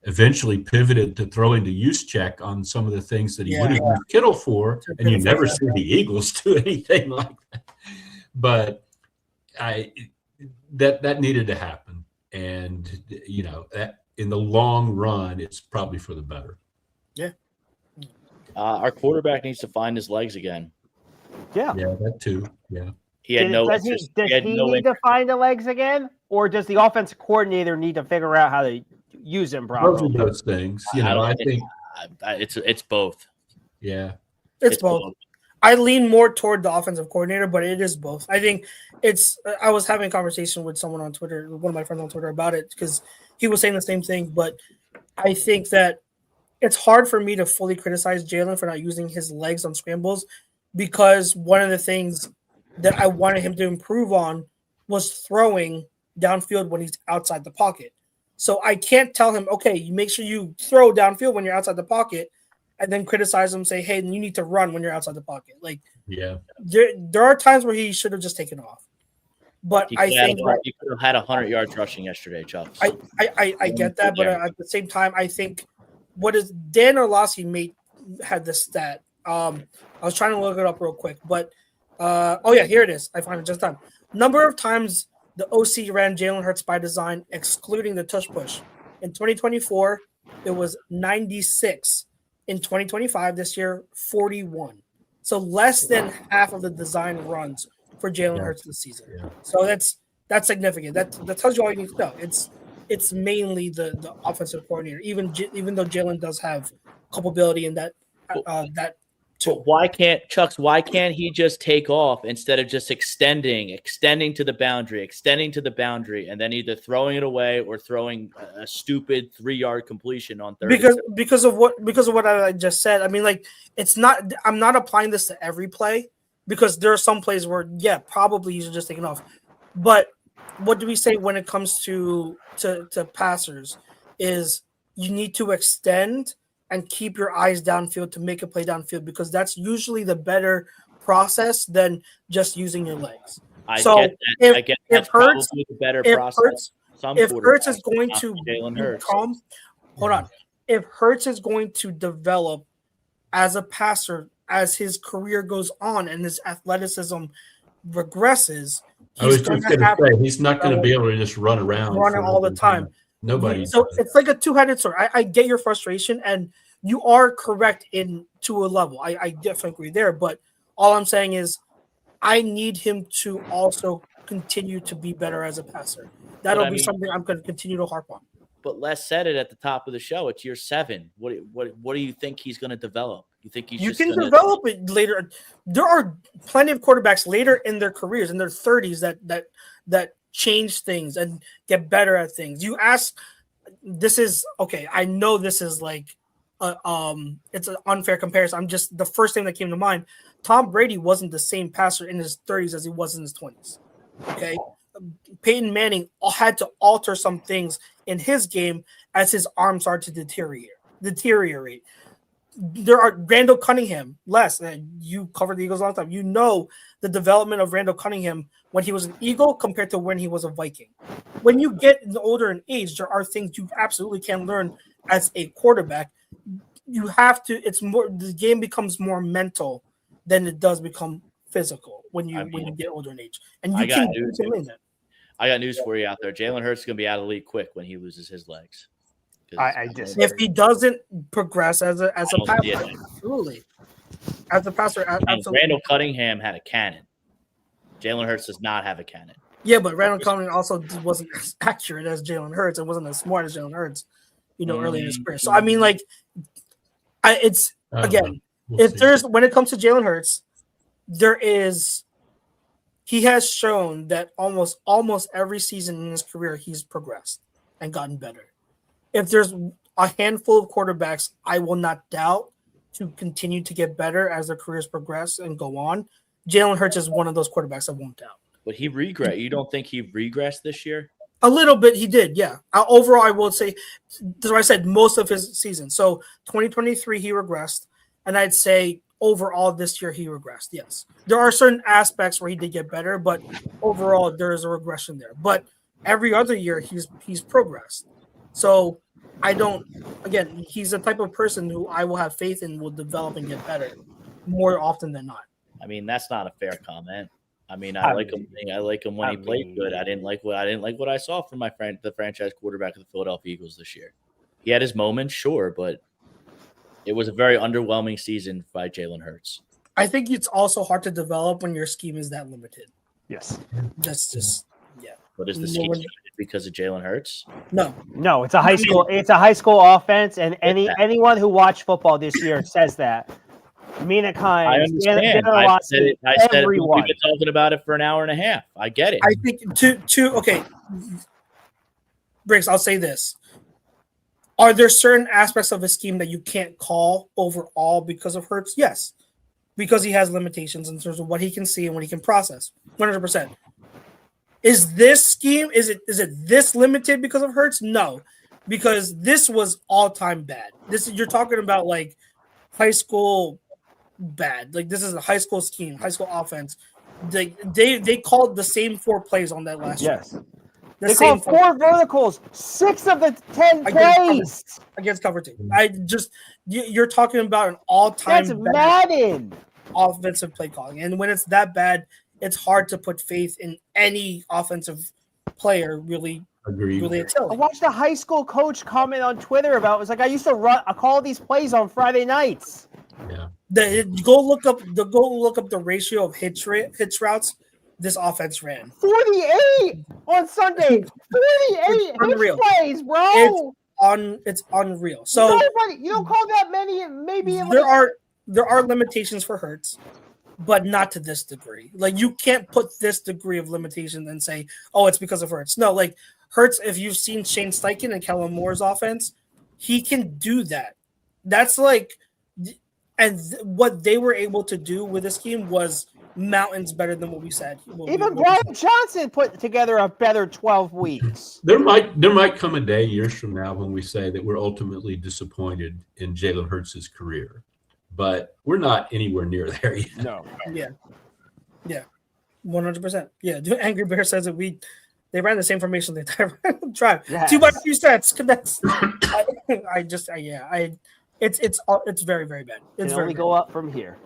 eventually pivoted to throwing the use check on some of the things that he would have used Kittle for, and you never see the Eagles do anything like that. But that needed to happen. And, that in the long run, it's probably for the better. Yeah. Our quarterback needs to find his legs again. Yeah. Yeah, that too. Yeah. He had no. Does he need to find the legs again, or does the offensive coordinator need to figure out how to use him properly? Both of those things. I think it's both. Yeah. It's both. I lean more toward the offensive coordinator, but it is both. I think I was having a conversation with someone on Twitter, one of my friends on Twitter, about it because he was saying the same thing. But I think that it's hard for me to fully criticize Jalen for not using his legs on scrambles, because one of the things that I wanted him to improve on was throwing downfield when he's outside the pocket. So I can't tell him, okay, you make sure you throw downfield when you're outside the pocket, and then criticize him, say, hey, you need to run when you're outside the pocket. Like, there are times where he should have just taken off. But I think he could have had 100 yards rushing yesterday, Chux. I get that, but at the same time, I think Dan Orlovsky had this stat. I was trying to look it up real quick, but here it is. I found it just time. Number of times the OC ran Jalen Hurts by design, excluding the tush push. In 2024, it was 96. In 2025, this year, 41. So less than half of the design runs for Jalen Hurts this season. Yeah. So that's significant. That tells you all you need to know. It's mainly the offensive coordinator, even though Jalen does have culpability in that But why can't he just take off instead of just extending to the boundary, and then either throwing it away or throwing a stupid 3-yard completion on third? Because of what I just said. I mean, like, it's not. I'm not applying this to every play, because there are some plays where, probably he's just taking off. But what do we say when it comes to passers is you need to extend and keep your eyes downfield to make a play downfield, because that's usually the better process than just using your legs. I get that. That's Hurts, probably the better if process. If Hurts is going to Jalen Hurts. Hold on. If Hurts is going to develop as a passer as his career goes on and his athleticism regresses, he's not going to be able to just run around all the time. Nobody. So it's like a two-headed sword. I get your frustration, and you are correct to a level. I definitely agree there. But all I'm saying is I need him to also continue to be better as a passer. That'll be something I'm going to continue to harp on. But Les said it at the top of the show. It's year 7. What do you think he's going to develop? You think you can develop it later? There are plenty of quarterbacks later in their careers, in their 30s, that change things and get better at things. You ask, this is okay. I know this is like, it's an unfair comparison. I'm just the first thing that came to mind. Tom Brady wasn't the same passer in his 30s as he was in his 20s. Okay. Peyton Manning had to alter some things in his game as his arms started to deteriorate. There are Randall Cunningham, you covered the Eagles a long time. You know the development of Randall Cunningham when he was an Eagle compared to when he was a Viking. When you get older in age, there are things you absolutely can learn as a quarterback. You have to. It's more. The game becomes more mental than it does become physical when you get older in age. And you can learn that. I got news for you out there. Jalen Hurts is going to be out of the league quick when he loses his legs. I disagree. If he doesn't progress as a passer, absolutely. As a passer, absolutely. Randall Cunningham had a cannon. Jalen Hurts does not have a cannon. Yeah, but Randall Cunningham also wasn't as accurate as Jalen Hurts. It wasn't as smart as Jalen Hurts, early in his career. So I mean, when it comes to Jalen Hurts, he has shown that almost every season in his career he's progressed and gotten better. If there's a handful of quarterbacks I will not doubt to continue to get better as their careers progress and go on, Jalen Hurts is one of those quarterbacks I won't doubt. But he regressed. You don't think he regressed this year? A little bit he did, yeah. Overall, I will say, that's what I said, most of his season. So 2023 he regressed, and I'd say overall this year he regressed, yes. There are certain aspects where he did get better, but overall there is a regression there. But every other year he's progressed. So he's the type of person who I will have faith in will develop and get better more often than not. I mean, that's not a fair comment. I mean, I like him when he played good. I didn't like what I saw from the franchise quarterback of the Philadelphia Eagles this year. He had his moments, sure, but it was a very underwhelming season by Jalen Hurts. I think it's also hard to develop when your scheme is that limited. Yes. That's just But is the scheme limited because of Jalen Hurts? No, it's a high school. It's a high school offense, and anyone who watched football this year says that. Mina Kimes, I understand. I said it. We've been talking about it for an hour and a half. I get it. I think okay. Briggs, I'll say this. Are there certain aspects of his scheme that you can't call overall because of Hurts? Yes. Because he has limitations in terms of what he can see and what he can process. 100%. Is this scheme, is it this limited because of Hurts? No. Because this was all-time bad. You're talking about like high school bad. Like this is a high school scheme, high school offense. They called the same 4 plays on that last year. They called 4 verticals, 6 of the 10 plays against cover 2. You're talking about an all-time That's Madden offensive play calling, and when it's that bad, it's hard to put faith in any offensive player. Really I watched a high school coach comment on Twitter about it. Was like, I used to call these plays on Friday nights. Yeah. Go look up the ratio of hits routes this offense ran. 48 on Sunday. 48 hit plays, bro. It's unreal. So you don't call that many. Maybe there are limitations for Hurts, but not to this degree. Like you can't put this degree of limitation and say, oh, it's because of Hurts. No, like Hurts. If you've seen Shane Steichen and Kellen Moore's offense, he can do that. That's like. And what they were able to do with this scheme was mountains better than what we said. Even Brian Johnson put together a better 12 weeks. There might come a day years from now when we say that we're ultimately disappointed in Jalen Hurts' career, but we're not anywhere near there yet. No. Yeah, 100%. Yeah, Angry Bear says that they ran the same formation the entire drive. Yes. 2x2 sets. It's very, very bad. It's Can very only bad. go up from here.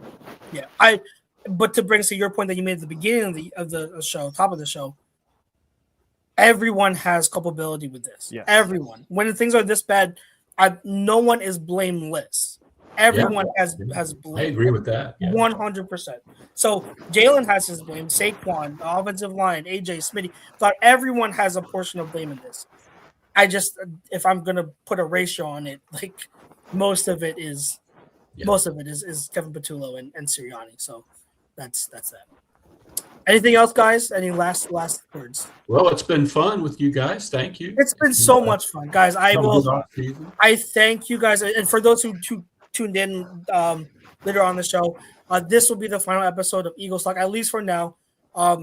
Yeah, but to bring to your point that you made at the beginning of the show, top of the show, everyone has culpability with this. Yes. Everyone. When things are this bad, no one is blameless. Everyone has blame. I agree with that. Yeah. 100%. So Jalen has his blame. Saquon, the offensive line, AJ, Smitty. Thought everyone has a portion of blame in this. If I'm gonna put a ratio on it, like most of it is Kevin Patullo and Sirianni. So that's that. Anything else, guys? Any last words? Well, it's been fun with you guys. Thank you. It's been so much fun, guys. I thank you guys, and for those who tuned in later on the show, this will be the final episode of Eagles Talk, at least for now. I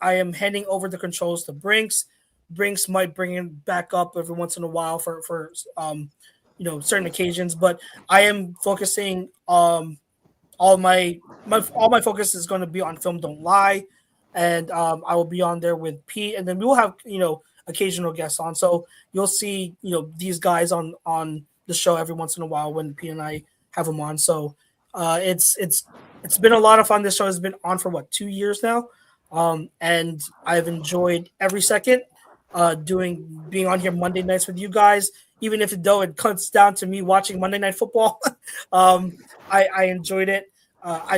am handing over the controls to Brinks. Brinks might bring it back up every once in a while for certain occasions, but I am focusing all my focus is going to be on Film Don't Lie, and I will be on there with Pete, and then we will have occasional guests on. So you'll see these guys on the show every once in a while when Pete and I have them on. So it's been a lot of fun. This show has been on for 2 years now, and I've enjoyed every second being on here Monday nights with you guys. Even if it cuts down to me watching Monday Night Football, I enjoyed it.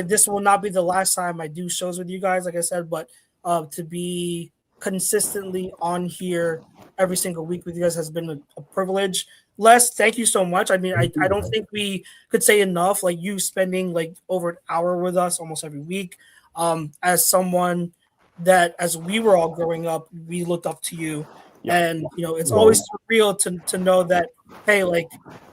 This will not be the last time I do shows with you guys, like I said, but to be consistently on here every single week with you guys has been a privilege. Les, thank you so much. I mean, I don't think we could say enough, like you spending over an hour with us almost every week. As someone that, as we were all growing up, we looked up to you. Yeah. And it's always surreal to know that, hey,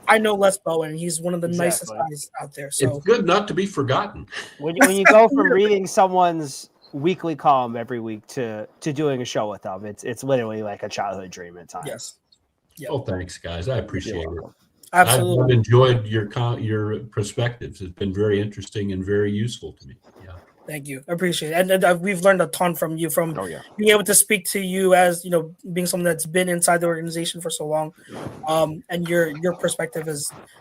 I know Les Bowen, and he's one of the nicest guys out there. So it's good not to be forgotten. When you go from reading someone's weekly column every week to doing a show with them, it's literally like a childhood dream at times. Yes. Yep. Oh, thanks, guys. I appreciate it. Absolutely. I've enjoyed your perspectives. It's been very interesting and very useful to me. Yeah. Thank you. I appreciate it. And we've learned a ton from you, from being able to speak to you as, being someone that's been inside the organization for so long. And your perspective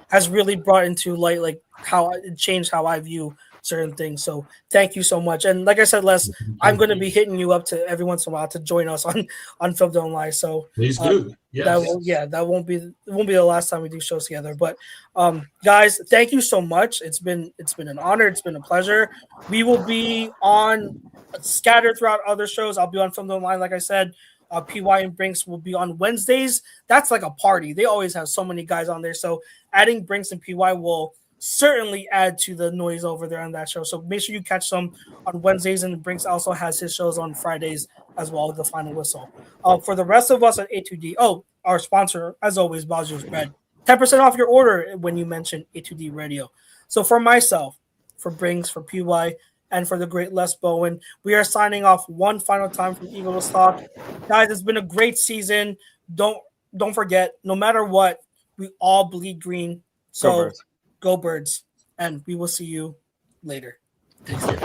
has really brought into light, how it changed how I view certain things. So thank you so much. And like I said, Les, I'm going to be hitting you up to every once in a while to join us on Film Don't Lie. So please do. Yes. That won't be the last time we do shows together. But guys, thank you so much. It's been an honor. It's been a pleasure. We will be on scattered throughout other shows. I'll be on Film Don't Lie, like I said. PY and Brinks will be on Wednesdays. That's like a party. They always have so many guys on there. So adding Brinks and PY will certainly add to the noise over there on that show. So make sure you catch them on Wednesdays, and Brinks also has his shows on Fridays as well, the Final Whistle. For the rest of us at A2D, our sponsor, as always, Bajo's Bread. 10% off your order when you mention A2D Radio. So for myself, for Brinks, for PY, and for the great Les Bowen, we are signing off one final time from Eagles Talk. Guys, it's been a great season. Don't forget, no matter what, we all bleed green. So go Birds, and we will see you later. Take care.